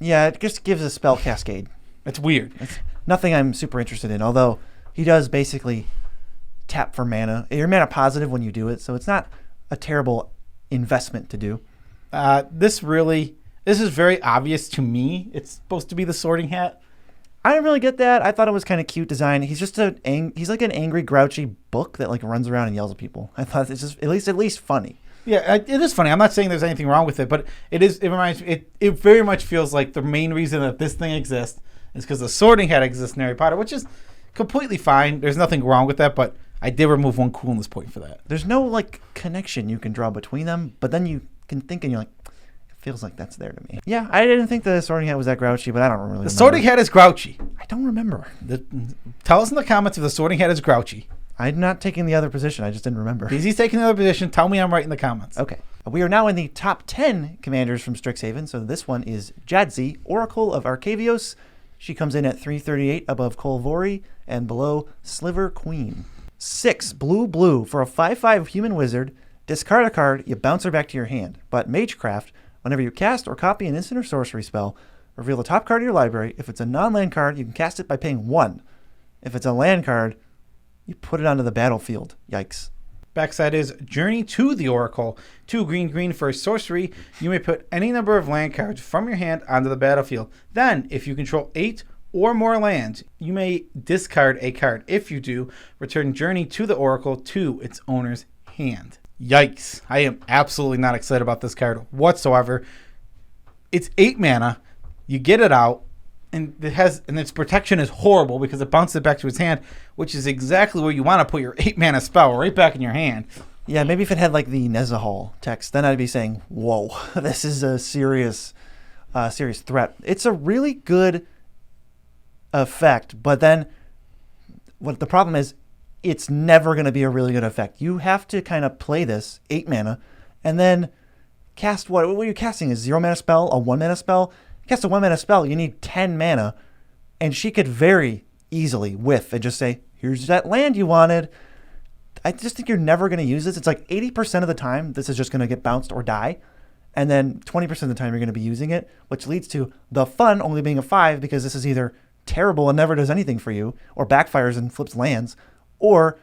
S2: Yeah, it just gives a spell cascade.
S1: It's weird.
S2: It's nothing I'm super interested in, although he does basically tap for mana. You're mana positive when you do it, so it's not a terrible investment to do.
S1: This is very obvious to me. It's supposed to be the Sorting Hat.
S2: I didn't really get that. I thought it was kind of cute design. He's just he's like an angry, grouchy book that like runs around and yells at people. I thought it's just at least funny.
S1: Yeah, it is funny. I'm not saying there's anything wrong with it, but it reminds me. It very much feels like the main reason that this thing exists is because the Sorting Hat exists in Harry Potter, which is completely fine. There's nothing wrong with that, but I did remove one coolness point for that.
S2: There's no like connection you can draw between them, but then you can think and you're like, it feels like that's there to me. Yeah, I didn't think the Sorting Hat was that grouchy, but I don't really remember.
S1: The Sorting Hat is grouchy.
S2: I don't remember.
S1: Tell us in the comments if the Sorting Hat is grouchy.
S2: I'm not taking the other position. I just didn't remember.
S1: He's taking the other position. Tell me I'm right in the comments.
S2: Okay. We are now in the top 10 commanders from Strixhaven. So this one is Jazzy, Oracle of Arcavios. She comes in at 338 above Kolvori and below Sliver Queen. 6 blue for a 5/5 human wizard. Discard a card, you bounce her back to your hand. But Magecraft, whenever you cast or copy an instant or sorcery spell, reveal the top card of your library. If it's a non-land card, you can cast it by paying 1. If it's a land card, you put it onto the battlefield. Yikes.
S1: Backside is Journey to the Oracle. 2 green for a sorcery. You may put any number of land cards from your hand onto the battlefield. Then, if you control 8 or more lands, you may discard a card. If you do, return Journey to the Oracle to its owner's hand. Yikes. I am absolutely not excited about this card whatsoever. It's 8 mana. You get it out. And its protection is horrible because it bounces it back to its hand, which is exactly where you want to put your 8 mana spell, right back in your hand.
S2: Yeah, maybe if it had like the Nezahal text, then I'd be saying, "Whoa, this is a serious threat." It's a really good effect, but then what the problem is, it's never going to be a really good effect. You have to kind of play this 8 mana, and then cast what are you casting? A 0 mana spell, a 1 mana spell? Cast a 1 mana spell, you need 10 mana, and she could very easily whiff and just say, "Here's that land you wanted." I just think you're never going to use this. It's like 80% of the time, this is just going to get bounced or die. And then 20% of the time, you're going to be using it, which leads to the fun only being a 5 because this is either terrible and never does anything for you, or backfires and flips lands, or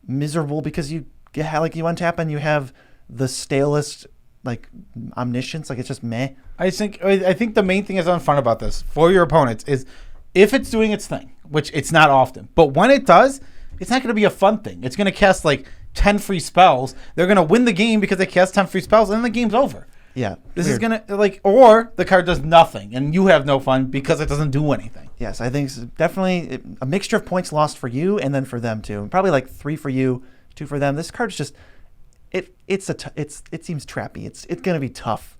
S2: miserable because you untap and you have the stalest like omniscience. Like it's just meh.
S1: I think the main thing is fun about this for your opponents is if it's doing its thing, which it's not often, but when it does, it's not going to be a fun thing. It's going to cast like 10 free spells. They're going to win the game because they cast 10 free spells, and then the game's over.
S2: Yeah.
S1: This is going to, or the card does nothing, and you have no fun because it doesn't do anything.
S2: Yes, I think it's definitely a mixture of points lost for you and then for them too. Probably like 3 for you, 2 for them. This card's just, it seems trappy. It's going to be tough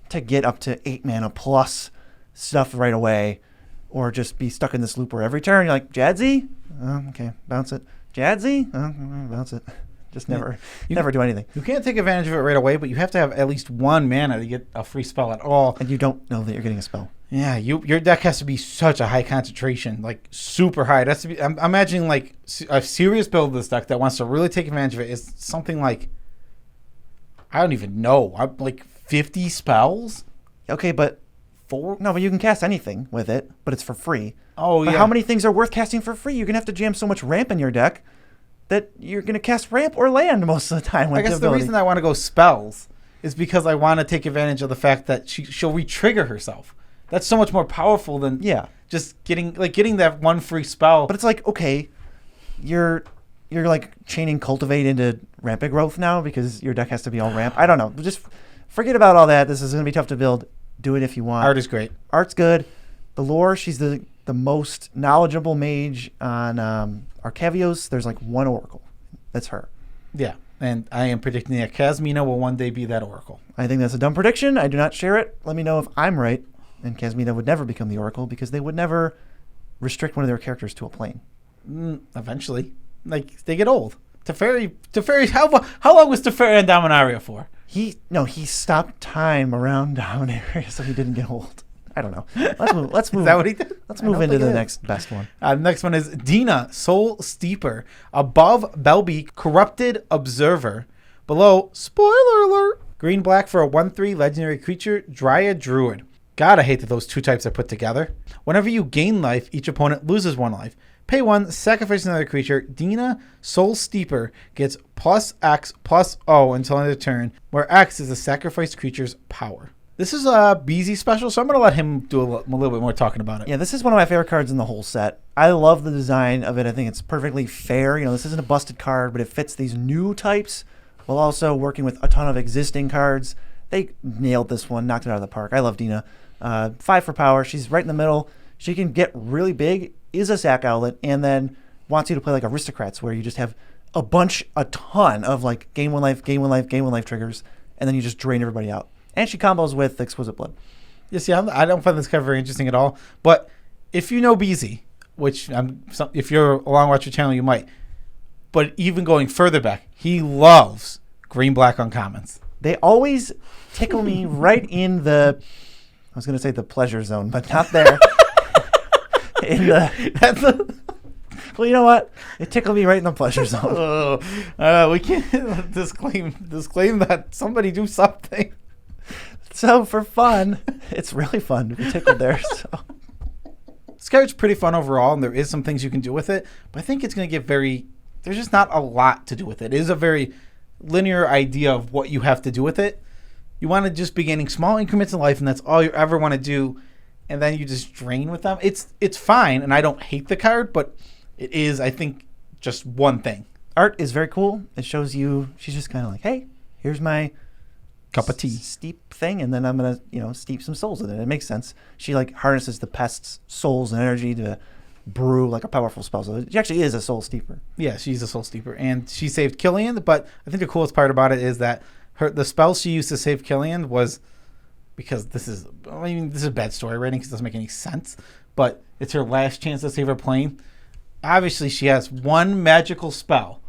S2: to get up to 8 mana plus stuff right away, or just be stuck in this loop where every turn you're like, "Jazzy? Oh, okay, bounce it. Jazzy? Oh, bounce it." Just never do anything.
S1: You can't take advantage of it right away, but you have to have at least 1 mana to get a free spell at all.
S2: And you don't know that you're getting a spell.
S1: Yeah, your deck has to be such a high concentration, like super high. It has to be. I'm imagining like a serious build of this deck that wants to really take advantage of it is something like, I don't even know, like 50 spells.
S2: Okay, but but you can cast anything with it, but it's for free.
S1: Oh,
S2: but
S1: yeah.
S2: How many things are worth casting for free? You're gonna have to jam so much ramp in your deck that you're gonna cast ramp or land most of the time.
S1: I guess the reason I want to go spells is because I want to take advantage of the fact that she'll re-trigger herself. That's so much more powerful than just getting that 1 free spell.
S2: But it's like, okay, you're like chaining cultivate into rampant growth now because your deck has to be all ramp. I don't know. Just forget about all that. This is gonna be tough to build. Do it if you want.
S1: Art is great.
S2: Art's good. The lore, she's the most knowledgeable mage on Arcavios. There's like 1 oracle. That's her.
S1: Yeah, and I am predicting that Kasmina will one day be that oracle.
S2: I think that's a dumb prediction. I do not share it. Let me know if I'm right. And Kasmina would never become the oracle because they would never restrict one of their characters to a plane.
S1: Eventually. Like, they get old. Teferi, how long was Teferi and Dominaria for?
S2: He stopped time around Dominaria so he didn't get old. I don't know. Let's move.
S1: Is that what he did?
S2: Let's move into the next best one.
S1: The next one is Dina, Soul Steeper. Above, Belbeak, Corrupted Observer. Below, spoiler alert, green-black for a 1/3 legendary creature, Dryad Druid. God, I hate that those 2 types are put together. Whenever you gain life, each opponent loses 1 life. Pay 1, sacrifice another creature. Dina, Soul Steeper, gets +X/+O until end of turn, where X is a sacrificed creature's power. This is a BZ special, so I'm going to let him do a little bit more talking about it.
S2: Yeah, this is one of my favorite cards in the whole set. I love the design of it. I think it's perfectly fair. This isn't a busted card, but it fits these new types while also working with a ton of existing cards. They nailed this one, knocked it out of the park. I love Dina. 5 for power. She's right in the middle. She can get really big, is a sack outlet, and then wants you to play like Aristocrats, where you just have a ton of like gain 1 life, gain 1 life, gain 1 life triggers, and then you just drain everybody out. And she combos with Exquisite Blood.
S1: Yes, yeah, I don't find this card very interesting at all. But if you know BZ, which if you're a long watcher channel, you might. But even going further back, he loves green-black uncommons. They
S2: always tickle me right in the, I was going to say the pleasure zone, but not there. Well, you know what? It tickled me right in the pleasure zone.
S1: We can't disclaim that somebody do something.
S2: So for fun, it's really fun to be tickled there. So.
S1: This card's pretty fun overall, and there is some things you can do with it, but I think it's going to get there's just not a lot to do with it. It is a very linear idea of what you have to do with it. You want to just be gaining small increments in life, and that's all you ever want to do, and then you just drain with them. It's fine, and I don't hate the card, but it is, I think, just one thing.
S2: Art is very cool. It shows you, she's just kind of like, hey, here's my
S1: cup of tea
S2: steep thing, and then I'm gonna steep some souls in it. It makes sense. She like harnesses the pest's souls and energy to brew like a powerful spell. So she actually is a soul steeper.
S1: Yeah, she's a soul steeper, and she saved Killian. But I think the coolest part about it is that the spell she used to save Killian was because this is bad story writing because it doesn't make any sense. But it's her last chance to save her plane. Obviously, she has one magical spell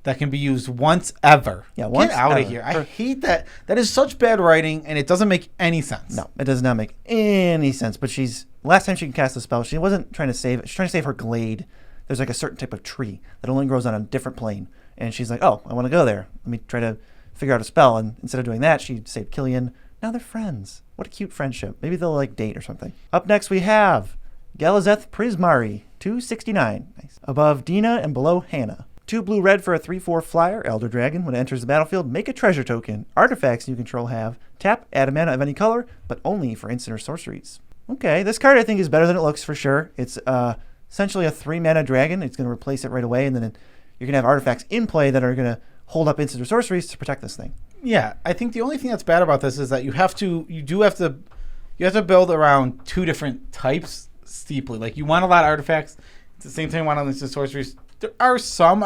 S1: that can be used once ever.
S2: Yeah, once
S1: Get out
S2: ever.
S1: of here. I hate that. That is such bad writing, and it doesn't make any sense.
S2: No, it does not make any sense. But last time she can cast a spell, she wasn't trying to save it. She's trying to save her glade. There's like a certain type of tree that only grows on a different plane. And she's like, oh, I want to go there. Let me try to figure out a spell. And instead of doing that, she saved Killian. Now they're friends. What a cute friendship. Maybe they'll like date or something. Up next, we have Galazette Prismari, 269. Nice. Above Dina and below Hannah. 2 blue-red for a 3/4 flyer, Elder Dragon. When it enters the battlefield, make a treasure token. Artifacts you control have tap, add a mana of any color, but only for instant or sorceries. Okay, this card I think is better than it looks for sure. It's essentially a 3-mana dragon. It's going to replace it right away, and then you're going to have artifacts in play that are going to hold up instant or sorceries to protect this thing.
S1: Yeah, I think the only thing that's bad about this is that you have to build around 2 different types steeply. Like you want a lot of artifacts. At the same time, you want instant sorceries. There are some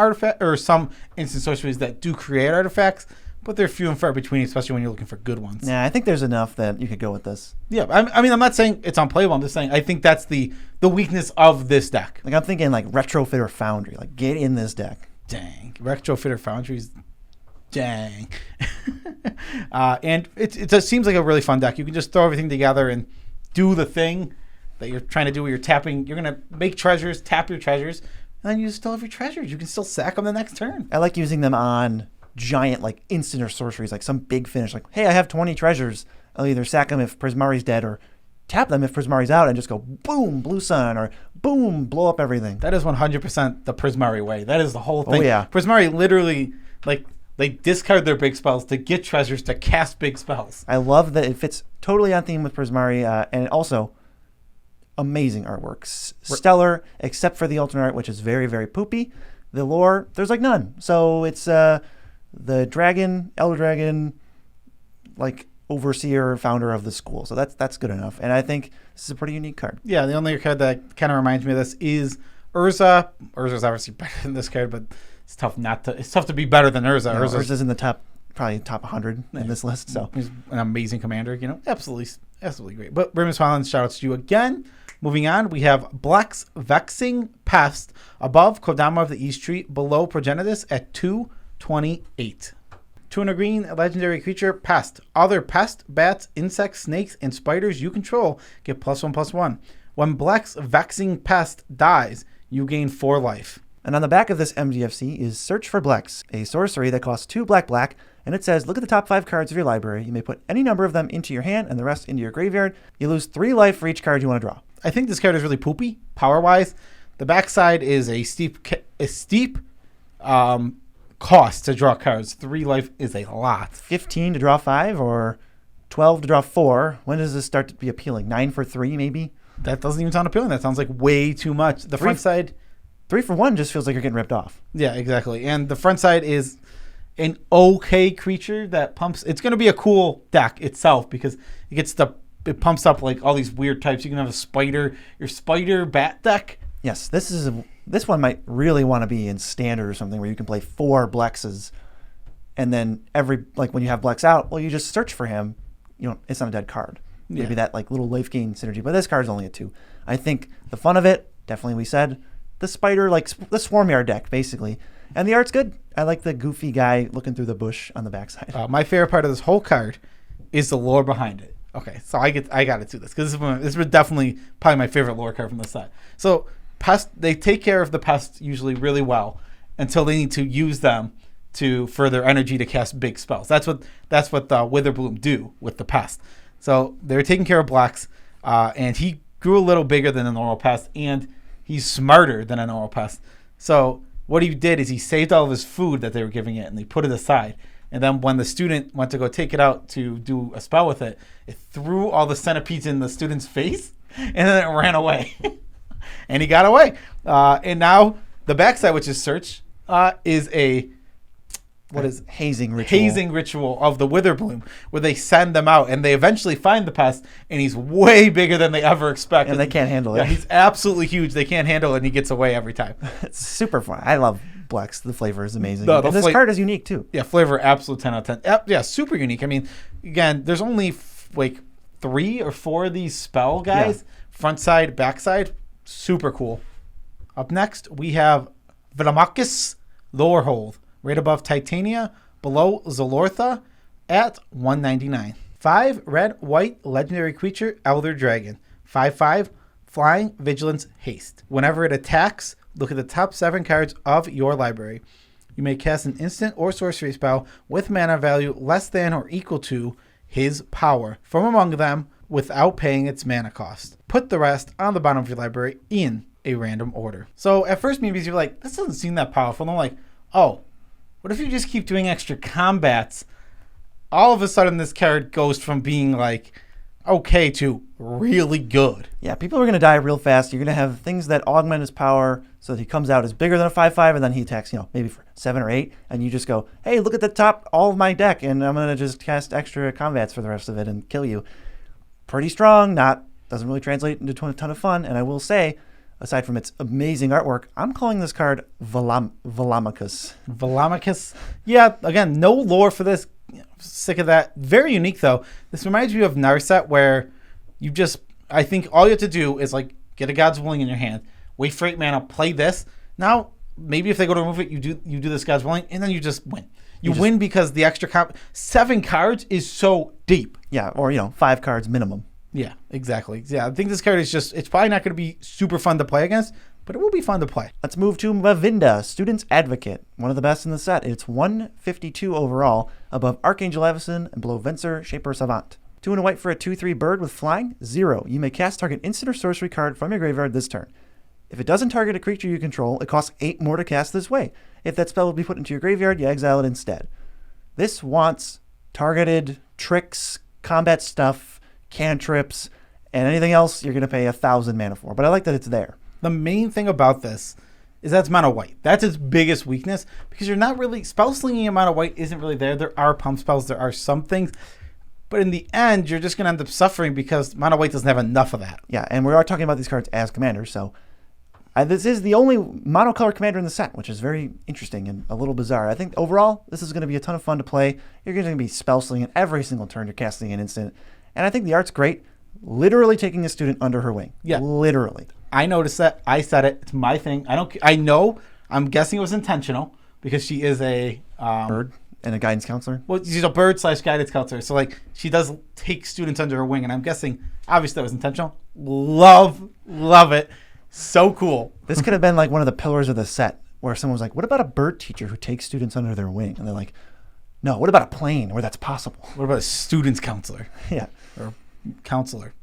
S1: some instant sorceries that do create artifacts, but they're few and far between, especially when you're looking for good ones.
S2: Yeah, I think there's enough that you could go with this.
S1: Yeah, I mean, I'm not saying it's unplayable. I'm just saying I think that's the weakness of this deck.
S2: Like I'm thinking like Retrofitter Foundry. Like get in this deck.
S1: Dang, Retrofitter Foundries. Dang. And it just seems like a really fun deck. You can just throw everything together and do the thing that you're trying to do. Where you're tapping, you're gonna make treasures, tap your treasures. And then you still have your treasures. You can still sack them the next turn.
S2: I like using them on giant, like, instant or sorceries, like some big finish. Like, hey, I have 20 treasures. I'll either sack them if Prismari's dead or tap them if Prismari's out and just go, boom, blue sun, or boom, blow up everything.
S1: That is 100% the Prismari way. That is the whole thing.
S2: Oh, yeah.
S1: Prismari literally, like, they discard their big spells to get treasures to cast big spells.
S2: I love that it fits totally on theme with Prismari, and also amazing artworks. Stellar, except for the alternate art, which is very, very poopy. The lore, there's like none. So it's the dragon, elder dragon, like overseer, founder of the school. So that's good enough. And I think this is a pretty unique card.
S1: Yeah, the only card that kind of reminds me of this is Urza. Urza's obviously better than this card, but it's tough to be better than Urza.
S2: No, Urza's in the probably top 100 in this list. So
S1: he's an amazing commander, absolutely great. But Rimus Violence, shout out to you again. Moving on, we have Black's Vexing Pest above Kodama of the East Tree, below Progenitus at 228. 2 and a green, a legendary creature, Pest. Other pest, bats, insects, snakes, and spiders you control get +1/+1. When Black's Vexing Pest dies, you gain 4 life.
S2: And on the back of this MDFC is Search for Blex, a sorcery that costs 2 black, and it says, look at the top 5 cards of your library. You may put any number of them into your hand and the rest into your graveyard. You lose 3 life for each card you want to draw.
S1: I think this card is really poopy, power-wise. The backside is a steep cost to draw cards. 3 life is a lot.
S2: 15 to draw 5 or 12 to draw 4. When does this start to be appealing? 9 for 3 maybe?
S1: That doesn't even sound appealing. That sounds like way too much. The front side...
S2: 3 for 1 just feels like you're getting ripped off.
S1: Yeah, exactly. And the front side is an okay creature that pumps. It's going to be a cool deck itself because it pumps up like all these weird types. You can have your spider bat deck.
S2: Yes, this one might really want to be in standard or something where you can play 4 Blexes, and then when you have Blex out, well, you just search for him. It's not a dead card.
S1: Yeah.
S2: Maybe that like little life gain synergy, but this card's only a 2. I think the fun of it, definitely we said, the spider, like the Swarmyard deck, basically. And the art's good. I like the goofy guy looking through the bush on the backside.
S1: My favorite part of this whole card is the lore behind it. Okay, so I got to do this because this is definitely probably my favorite lore card from this set. So pest, they take care of the pests usually really well until they need to use them for their energy to cast big spells. That's what Witherbloom do with the pest. So they're taking care of Blacks, and he grew a little bigger than a normal pest, and he's smarter than a normal pest. So what he did is he saved all of his food that they were giving it, and they put it aside. And then when the student went to go take it out to do a spell with it, it threw all the centipedes in the student's face, and then it ran away. And he got away. And now the backside, which is Search, is a what is
S2: hazing ritual.
S1: Hazing ritual of the Witherbloom, where they send them out and they eventually find the pest, and he's way bigger than they ever expect.
S2: And they can't handle it.
S1: Yeah, he's absolutely huge. They can't handle it, and he gets away every time.
S2: It's super fun. I love Blacks. The flavor is amazing.
S1: No,
S2: and this card is unique too.
S1: Yeah, flavor, absolute 10 out of 10. Yeah, super unique. I mean, again, there's only like 3 or 4 of these spell guys. Yeah. Front side, back side, super cool. Up next, we have Vitamachus Lorehold, right above Titania, below Zalortha at 199. 5 red, white, legendary creature, Elder Dragon. 5/5, flying, vigilance, haste. Whenever it attacks, look at the top 7 cards of your library. You may cast an instant or sorcery spell with mana value less than or equal to his power from among them without paying its mana cost. Put the rest on the bottom of your library in a random order. So at first, maybe you're like, this doesn't seem that powerful. And I'm like, oh, what if you just keep doing extra combats? All of a sudden, this card goes from being like okay to really good.
S2: Yeah, people are going to die real fast. You're going to have things that augment his power so that he comes out as bigger than a 5/5, and then he attacks, maybe for 7 or 8, and you just go, hey, look at the top, all of my deck, and I'm going to just cast extra combats for the rest of it and kill you. Pretty strong, doesn't really translate into a ton of fun, and I will say, aside from its amazing artwork, I'm calling this card Vitamachus.
S1: Vitamachus? Yeah, again, no lore for this. Sick of that. Very unique, though. This reminds me of Narset, where I think all you have to do is like get a God's Willing in your hand, wait for 8 mana, play this. Now, maybe if they go to remove it, you do this God's Willing, and then you just win. You win because the extra 7 cards is so deep.
S2: Yeah, or 5 cards minimum.
S1: Yeah, exactly. Yeah, I think this card is it's probably not going to be super fun to play against, but it will be fun to play.
S2: Let's move to Mavinda, Student's Advocate, one of the best in the set. It's 152 overall, above Archangel Avacyn and below Venser, Shaper Savant. 2 and a white for a 2/3 bird with flying, 0. You may cast target instant or sorcery card from your graveyard this turn. If it doesn't target a creature you control, it costs 8 more to cast this way. If that spell will be put into your graveyard, you exile it instead. This wants targeted tricks, combat stuff, cantrips, and anything else you're going to pay 1,000 mana for. But I like that it's there.
S1: The main thing about this is that's mono white. That's its biggest weakness, because you're not really spell slinging in mono white isn't really there. There are pump spells, there are some things, but in the end, you're just going to end up suffering because mono white doesn't have enough of that.
S2: Yeah, and we are talking about these cards as commanders, so this is the only monocolor commander in the set, which is very interesting and a little bizarre. I think overall, this is going to be a ton of fun to play. You're going to be spell slinging every single turn you're casting an instant, and I think the art's great. Literally taking a student under her wing.
S1: Yeah,
S2: literally.
S1: I noticed that. I said it. It's my thing. I'm guessing it was intentional because she is a
S2: bird and a guidance counselor.
S1: Well, she's a bird / guidance counselor. So like she does take students under her wing, and I'm guessing obviously that was intentional. Love it. So cool.
S2: This could have been like one of the pillars of the set where someone was like, "What about a bird teacher who takes students under their wing?" And they're like, "No. What about a plane where that's possible?
S1: What about a students counselor?"
S2: Yeah.
S1: Or counselor,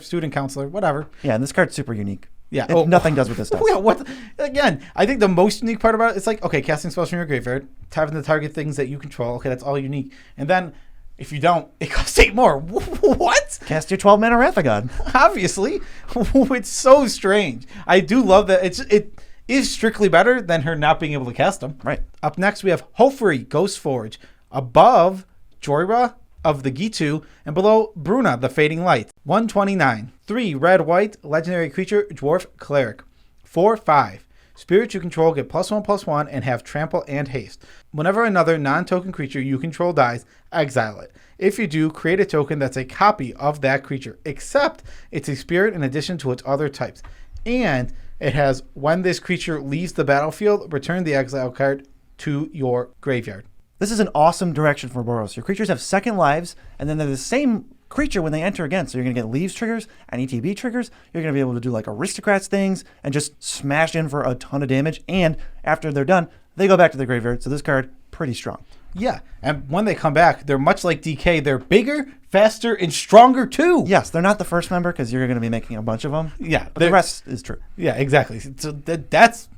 S1: student counselor, whatever.
S2: Yeah, and this card's super unique.
S1: Yeah,
S2: nothing does with this stuff.
S1: Yeah, again, I think the most unique part about it, it's like, okay, casting spells from your graveyard, having to target things that you control. Okay, that's all unique. And then if you don't, it costs 8 more. What?
S2: Cast your 12 mana Wrath of God.
S1: Obviously, it's so strange. I do love that it is strictly better than her not being able to cast them.
S2: Right.
S1: Up next, we have Hofri, Ghost Forge, above Joyra of the Gitu, and below Bruna, the Fading Light. 129. 3 red white legendary creature dwarf cleric. 4/5. Spirits you control get +1/+1 and have trample and haste. Whenever another non-token creature you control dies, exile it. If you do, create a token that's a copy of that creature, except it's a spirit in addition to its other types. And it has, when this creature leaves the battlefield, return the exile card to your graveyard.
S2: This is an awesome direction for Boros. Your creatures have second lives, and then they're the same creature when they enter again. So you're going to get leaves triggers and ETB triggers. You're going to be able to do like aristocrats things and just smash in for a ton of damage. And after they're done, they go back to the graveyard. So this card, pretty strong.
S1: Yeah, and when they come back, they're much like DK. They're bigger, faster, and stronger too.
S2: Yes, they're not the first member because you're going to be making a bunch of them.
S1: Yeah.
S2: But the rest is true.
S1: Yeah, exactly. So that's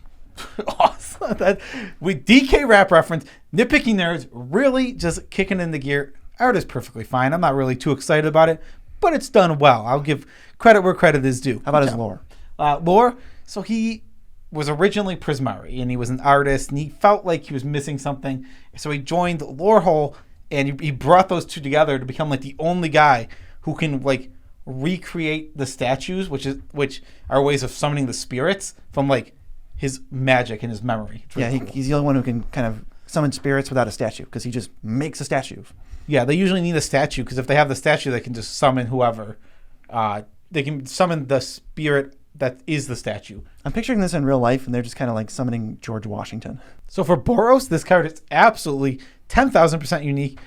S1: awesome. With DK rap reference, Nitpicking Nerds really just kicking in the gear. Art is perfectly fine. I'm not really too excited about it, but it's done well. I'll give credit where credit is due.
S2: How about his lore?
S1: Lore. So he was originally Prismari, and he was an artist, and he felt like he was missing something. So he joined Lorehole, and he brought those two together to become like the only guy who can like recreate the statues, which are ways of summoning the spirits from like his magic and his memory.
S2: Really cool. He's the only one who can kind of summon spirits without a statue, because he just makes a statue.
S1: Yeah, they usually need a statue, because if they have the statue, they can just summon whoever. They can summon the spirit that is the statue.
S2: I'm picturing this in real life, and they're just kind of like summoning George Washington.
S1: So for Boros, this card is absolutely 10,000% unique.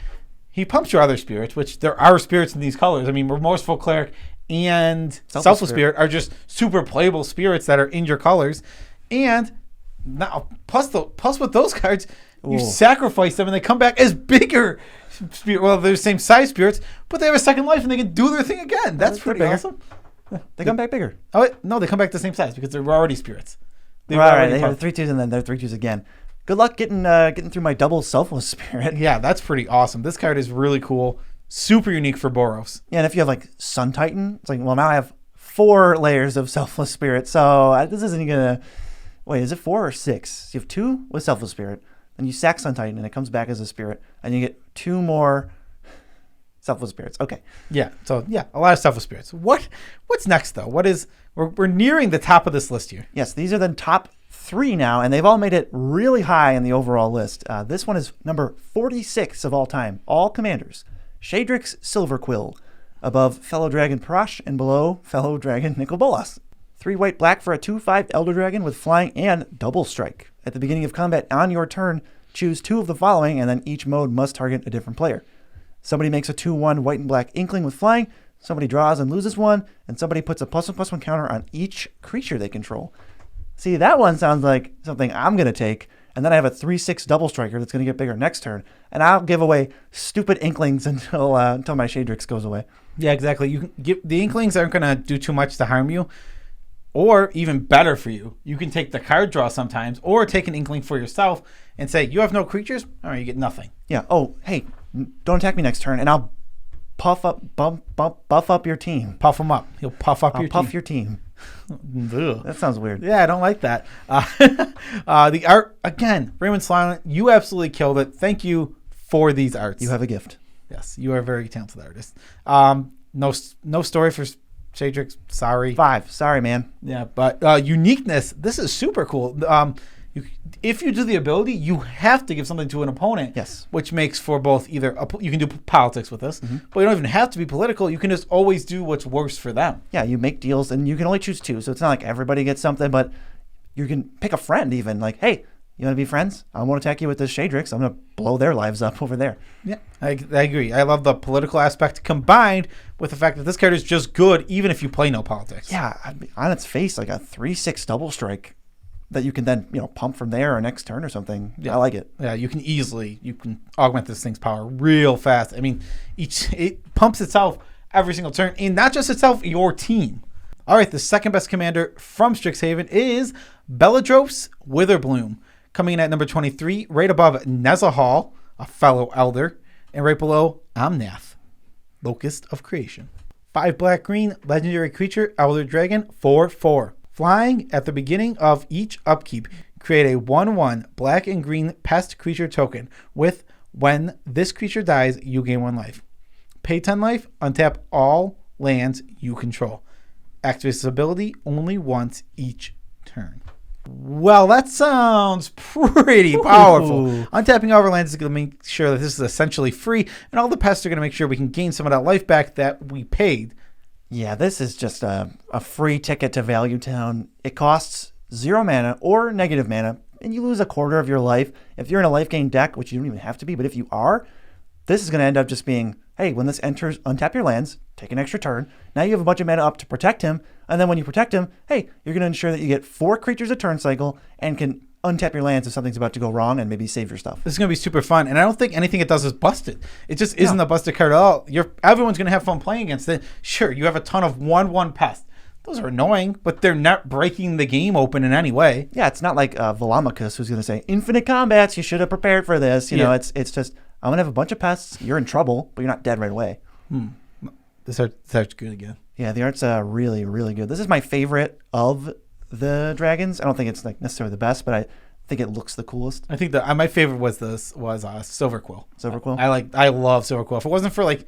S1: He pumps your other spirits, which there are spirits in these colors. I mean, Remorseful Cleric and Selfless Spirit are just super playable spirits that are in your colors. And now, plus with those cards, you sacrifice them and they come back as bigger spirit. Well, they're the same size spirits, but they have a second life and they can do their thing again. That's pretty awesome.
S2: They come back bigger.
S1: Oh, no, they come back the same size because they're already spirits.
S2: Right. They have 3/2s and then they're 3/2s again. Good luck getting through my double Selfless Spirit.
S1: Yeah, that's pretty awesome. This card is really cool. Super unique for Boros.
S2: Yeah, and if you have like Sun Titan, it's like, well, now I have 4 layers of Selfless Spirit. So this isn't going to... Wait, is it 4 or 6? You have 2 with Selfless Spirit. Then you sack Sun Titan and it comes back as a spirit. And you get 2 more Selfless Spirits. Okay.
S1: Yeah. So, yeah, a lot of Selfless Spirits. What's next, though? We're nearing the top of this list here.
S2: Yes, these are the top 3 now, and they've all made it really high in the overall list. This one is number 46 of all time. All commanders. Shadrix Silverquill, above Fellow Dragon Parash, and below Fellow Dragon Nicol Bolas. 3 white black for a 2/5 Elder Dragon with flying and double strike. At the beginning of combat on your turn, choose 2 of the following, and then each mode must target a different player. Somebody makes a 2/1 white and black Inkling with flying, somebody draws and loses 1, and somebody puts a +1/+1 counter on each creature they control. See, that one sounds like something I'm going to take, and then I have a 3/6 double striker that's going to get bigger next turn, and I'll give away stupid Inklings until my Shadrix goes away.
S1: Yeah, exactly. You can the Inklings aren't going to do too much to harm you, or even better for you. You can take the card draw sometimes, or take an Inkling for yourself and say, you have no creatures? All right, you get nothing.
S2: Yeah. Oh, hey, don't attack me next turn, and I'll buff up your team.
S1: Puff them up. He'll puff up
S2: I'll
S1: your
S2: puff
S1: team.
S2: your team.
S1: Ugh.
S2: That sounds weird.
S1: Yeah, I don't like that. The art, again, Raymond Slyland, you absolutely killed it. Thank you for these arts.
S2: You have a gift.
S1: Yes, you are a very talented artist. No story for Shadrix. Sorry.
S2: 5. Sorry, man.
S1: Yeah, but uniqueness, this is super cool. If you do the ability, you have to give something to an opponent.
S2: Yes. Which
S1: makes for both either you can do politics with this, but you don't even have to be political. You can just always do what's worse for them.
S2: Yeah, you make deals, and you can only choose 2, so it's not like everybody gets something, but you can pick a friend even. Like, hey, you want to be friends? I won't attack you with this Shadrix. I'm going to blow their lives up over there.
S1: Yeah, I agree. I love the political aspect combined with the fact that this card is just good even if you play no politics.
S2: Yeah, on its face, like a 3/6 double strike that you can then pump from there or next turn or something. Yeah, I like it.
S1: Yeah, you can augment this thing's power real fast. I mean, it pumps itself every single turn, and not just itself, your team. All right, the second best commander from Strixhaven is Beladros Witherbloom, coming in at number 23, right above Nezahal, a fellow elder, and right below Omnath, Locust of Creation. 5 black green legendary creature, Elder Dragon, 4/4. Flying, at the beginning of each upkeep, create a 1/1 black and green pest creature token with, when this creature dies, you gain 1 life. Pay 10 life, untap all lands you control. Activate this ability only once each turn. Well, that sounds pretty powerful. Untapping all our lands is going to make sure that this is essentially free, and all the pests are going to make sure we can gain some of that life back that we paid.
S2: Yeah, this is just a free ticket to Value Town. It costs 0 mana or negative mana, and you lose a quarter of your life. If you're in a life gain deck, which you don't even have to be, but if you are, this is going to end up just being, hey, when this enters, untap your lands, take an extra turn. Now you have a bunch of mana up to protect him, and then when you protect him, hey, you're going to ensure that you get 4 creatures a turn cycle and can untap your lands if something's about to go wrong and maybe save your stuff.
S1: This is going to be super fun, and I don't think anything it does is busted. It just isn't a busted card at all. Everyone's going to have fun playing against it. Sure, you have a ton of 1/1 pests. Those are annoying, but they're not breaking the game open in any way.
S2: Yeah, it's not like Velamicus who's going to say, infinite combats, you should have prepared for this. You know, it's just, I'm going to have a bunch of pests, you're in trouble, but you're not dead right away.
S1: This art's good again.
S2: Yeah, the art's really, really good. This is my favorite of the dragons. I don't think it's like necessarily the best, but I think it looks the coolest.
S1: I think my favorite was Silverquill.
S2: Silverquill.
S1: I love Silverquill. If it wasn't for like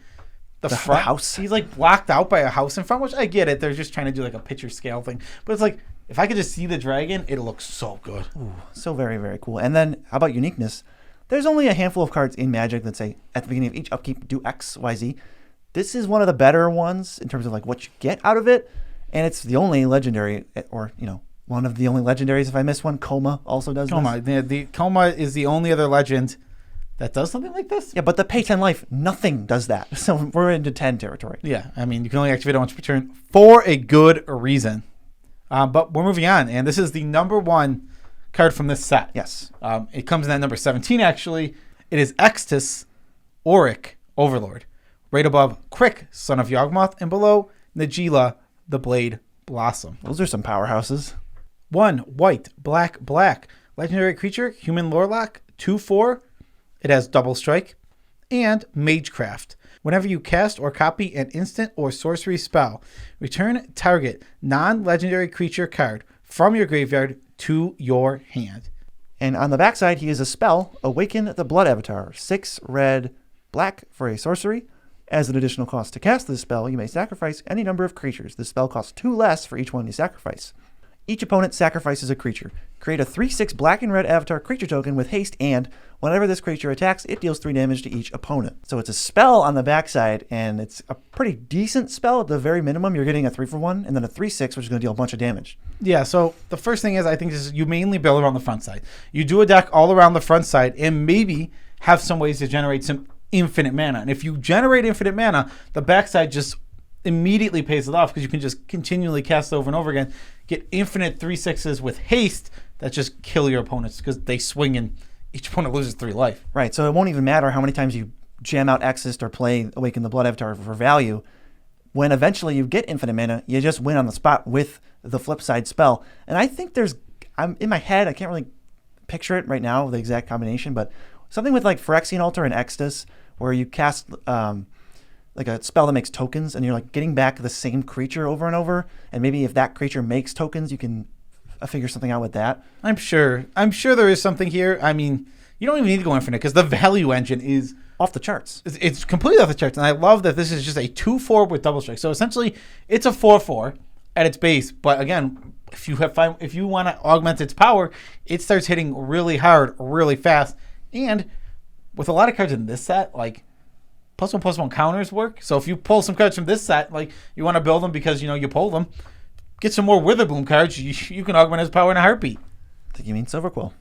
S1: the front
S2: house,
S1: he's like blocked out by a house in front, which I get it. They're just trying to do like a picture scale thing, but it's like if I could just see the dragon, it looks so good.
S2: Ooh, so very, very cool. And then how about uniqueness? There's only a handful of cards in Magic that say at the beginning of each upkeep do X, Y, Z. This is one of the better ones in terms of like what you get out of it, and it's the only legendary, or one of the only legendaries. If I miss one, Coma also does
S1: Coma.
S2: this.
S1: The Coma is the only other legend that does something like this.
S2: Yeah, but the pay 10 life, nothing does that. So we're into 10 territory.
S1: Yeah, I mean you can only activate it once per turn for a good reason. But we're moving on, and this is the number 1 card from this set.
S2: Yes.
S1: It comes in at number 17, actually. It is Extus Auric, Overlord. Right above Crick, Son of Yawgmoth, and below Najila, the Blade Blossom.
S2: Those are some powerhouses.
S1: 1 white, black, black. Legendary creature, human Lorlock, 2/4. It has double strike. And Magecraft. Whenever you cast or copy an instant or sorcery spell, return target non-legendary creature card from your graveyard to your hand.
S2: And on the backside, he is a spell, Awaken the Blood Avatar. 6 red, black for a sorcery. As an additional cost to cast this spell, you may sacrifice any number of creatures. The spell costs 2 less for each one you sacrifice. Each opponent sacrifices a creature. Create a 3/6 black and red avatar creature token with haste, and whenever this creature attacks, it deals 3 damage to each opponent. So it's a spell on the backside, and it's a pretty decent spell. At the very minimum, you're getting a 3-for-1, and then a 3/6, which is going to deal a bunch of damage.
S1: Yeah, so the first thing is I think you mainly build around the front side. You do a deck all around the front side, and maybe have some ways to generate some infinite mana. And if you generate infinite mana, the backside just immediately pays it off because you can just continually cast over and over again, get infinite 3/6s with haste that just kill your opponents because they swing and each opponent loses 3 life.
S2: Right, so it won't even matter how many times you jam out Exist or play Awaken the Blood Avatar for value. When eventually you get infinite mana, you just win on the spot with the flip side spell. And I think I'm in my head, I can't really picture it right now, the exact combination, but something with like Phyrexian Altar and Extus, where you cast like a spell that makes tokens, and you're like getting back the same creature over and over, and maybe if that creature makes tokens, you can figure something out with that.
S1: I'm sure there is something here. I mean, you don't even need to go infinite because the value engine is
S2: off the charts.
S1: It's completely off the charts, and I love that this is just a 2/4 with double strike. So essentially, it's a 4/4 at its base. But again, if you want to augment its power, it starts hitting really hard, really fast, and with a lot of cards in this set, like +1/+1 counters work. So if you pull some cards from this set, like you want to build them because you pull them, get some more Witherbloom cards. You can augment his power in a heartbeat.
S2: I think you mean Silverquill.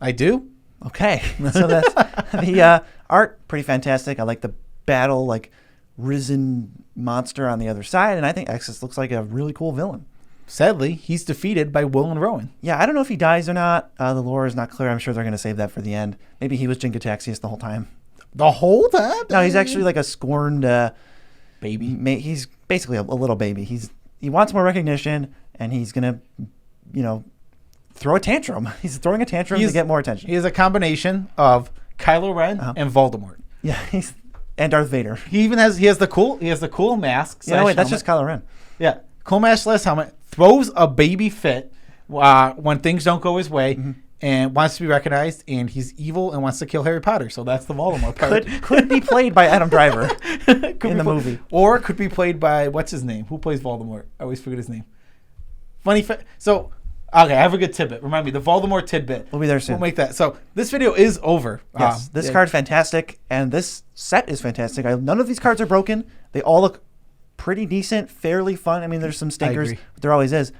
S1: I do.
S2: Okay, so that's the art, pretty fantastic. I like the battle, like risen monster on the other side, and I think Extus looks like a really cool villain.
S1: Sadly, he's defeated by Will and Rowan.
S2: Yeah, I don't know if he dies or not. The lore is not clear. I'm sure they're going to save that for the end. Maybe he was Jin-Gitaxias the whole time.
S1: The whole time?
S2: No, he's actually like a scorned
S1: baby.
S2: He's basically a little baby. He wants more recognition, and he's going to, throw a tantrum. He's throwing a tantrum to get more attention.
S1: He is a combination of Kylo Ren and Voldemort.
S2: Yeah, and Darth Vader.
S1: He has the cool mask.
S2: Yeah, wait, that's just Kylo Ren.
S1: Yeah, cool mask / helmet. Throws a baby fit when things don't go his way, and wants to be recognized. And he's evil and wants to kill Harry Potter. So that's the Voldemort part.
S2: Could be played by Adam Driver in the movie,
S1: or could be played by what's his name? Who plays Voldemort? I always forget his name. Funny so. Okay, I have a good tidbit. Remind me, the Voldemort tidbit.
S2: We'll be there soon.
S1: We'll make that. So this video is over.
S2: Yes, this card's fantastic, and this set is fantastic. None of these cards are broken. They all look pretty decent, fairly fun. I mean, there's some stinkers, but there always is.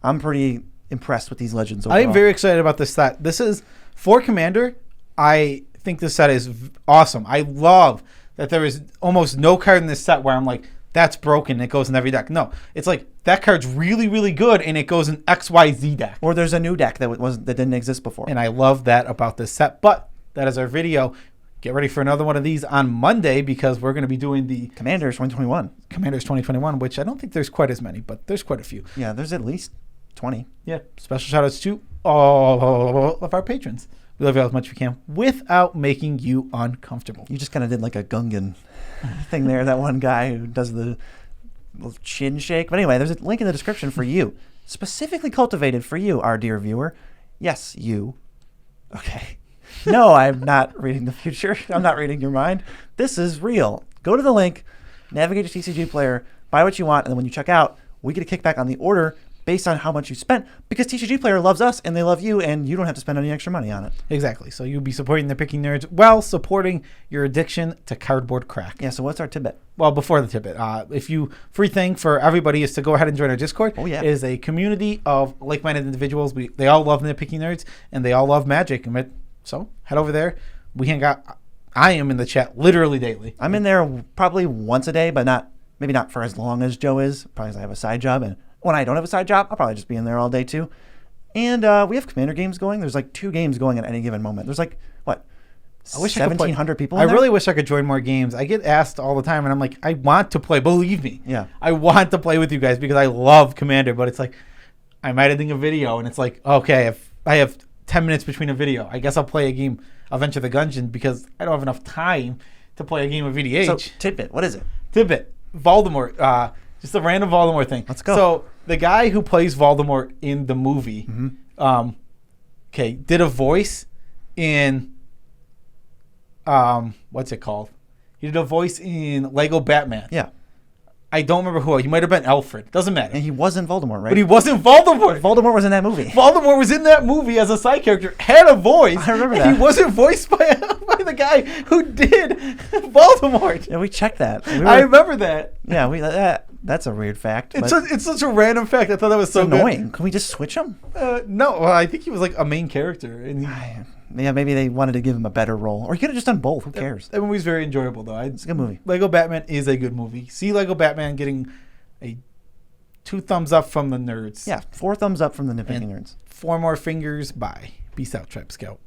S2: I'm pretty impressed with these legends overall.
S1: I'm very excited about this set. This is, for Commander, I think this set is awesome. I love that there is almost no card in this set where I'm like, that's broken, it goes in every deck. No, it's like that card's really, really good, and it goes in XYZ deck.
S2: Or there's a new deck that didn't exist before.
S1: And I love that about this set. But that is our video. Get ready for another one of these on Monday because we're going to be doing the
S2: Commanders 2021.
S1: Commanders 2021, which I don't think there's quite as many, but there's quite a few.
S2: Yeah, there's at least 20.
S1: Yeah. Special shout outs to all of our patrons. We love you all as much as we can without making you uncomfortable.
S2: You just kind of did like a Gungan thing there, that one guy who does the little chin shake. But anyway, there's a link in the description for you. specifically cultivated for you, our dear viewer. Yes, you. Okay. No, I'm not reading the future. I'm not reading your mind. This is real. Go to the link, navigate to TCG Player, buy what you want, and then when you check out, we get a kickback on the order based on how much you spent, because TCG Player loves us and they love you, and you don't have to spend any extra money on it.
S1: Exactly. So you'll be supporting the Picking Nerds while supporting your addiction to cardboard crack.
S2: Yeah, so what's our tidbit?
S1: Well, before the tidbit, free thing for everybody is to go ahead and join our Discord.
S2: Oh, yeah.
S1: It is a community of like-minded individuals. They all love Nitpicking Nerds, and they all love Magic. So head over there. We hang out. I am in the chat literally daily.
S2: I'm in there probably once a day, but maybe not for as long as Joe is, probably because I have a side job, and when I don't have a side job, I'll probably just be in there all day too. And we have Commander games going. There's like 2 games going at any given moment. There's like, what, 1,700 people in
S1: I
S2: there?
S1: really wish I could join more games. I get asked all the time, and I'm like, I want to play. Believe me.
S2: Yeah.
S1: I want to play with you guys because I love Commander, but it's like, I'm editing a video, and it's like, okay, if I have 10 minutes between a video, I guess I'll play a game of Enter the Gungeon because I don't have enough time to play a game of EDH.
S2: So, tidbit, what is it?
S1: Tidbit. Voldemort. Just a random Voldemort thing.
S2: Let's go.
S1: So the guy who plays Voldemort in the movie, did a voice in, what's it called? He did a voice in Lego Batman.
S2: Yeah.
S1: I don't remember who. He might have been Alfred. Doesn't matter.
S2: And he wasn't Voldemort, right?
S1: But he wasn't Voldemort.
S2: Voldemort was in that movie.
S1: Voldemort was in that movie as a side character, had a voice.
S2: I remember
S1: and
S2: that.
S1: He wasn't voiced by the guy who did Voldemort.
S2: Yeah, we checked that.
S1: I remember that.
S2: Yeah, that's a weird fact.
S1: It's such a random fact. I thought that was so
S2: annoying.
S1: good.
S2: Can we just switch him?
S1: No, I think he was like a main character. And
S2: yeah, maybe they wanted to give him a better role. Or you could have just done both. Who cares?
S1: That movie's very enjoyable, though.
S2: It's a good movie.
S1: Lego Batman is a good movie. See Lego Batman getting a 2 thumbs up from the nerds.
S2: Yeah, 4 thumbs up from the Nitpicking Nerds.
S1: 4 more fingers. Bye. Peace out, Tribe Scout.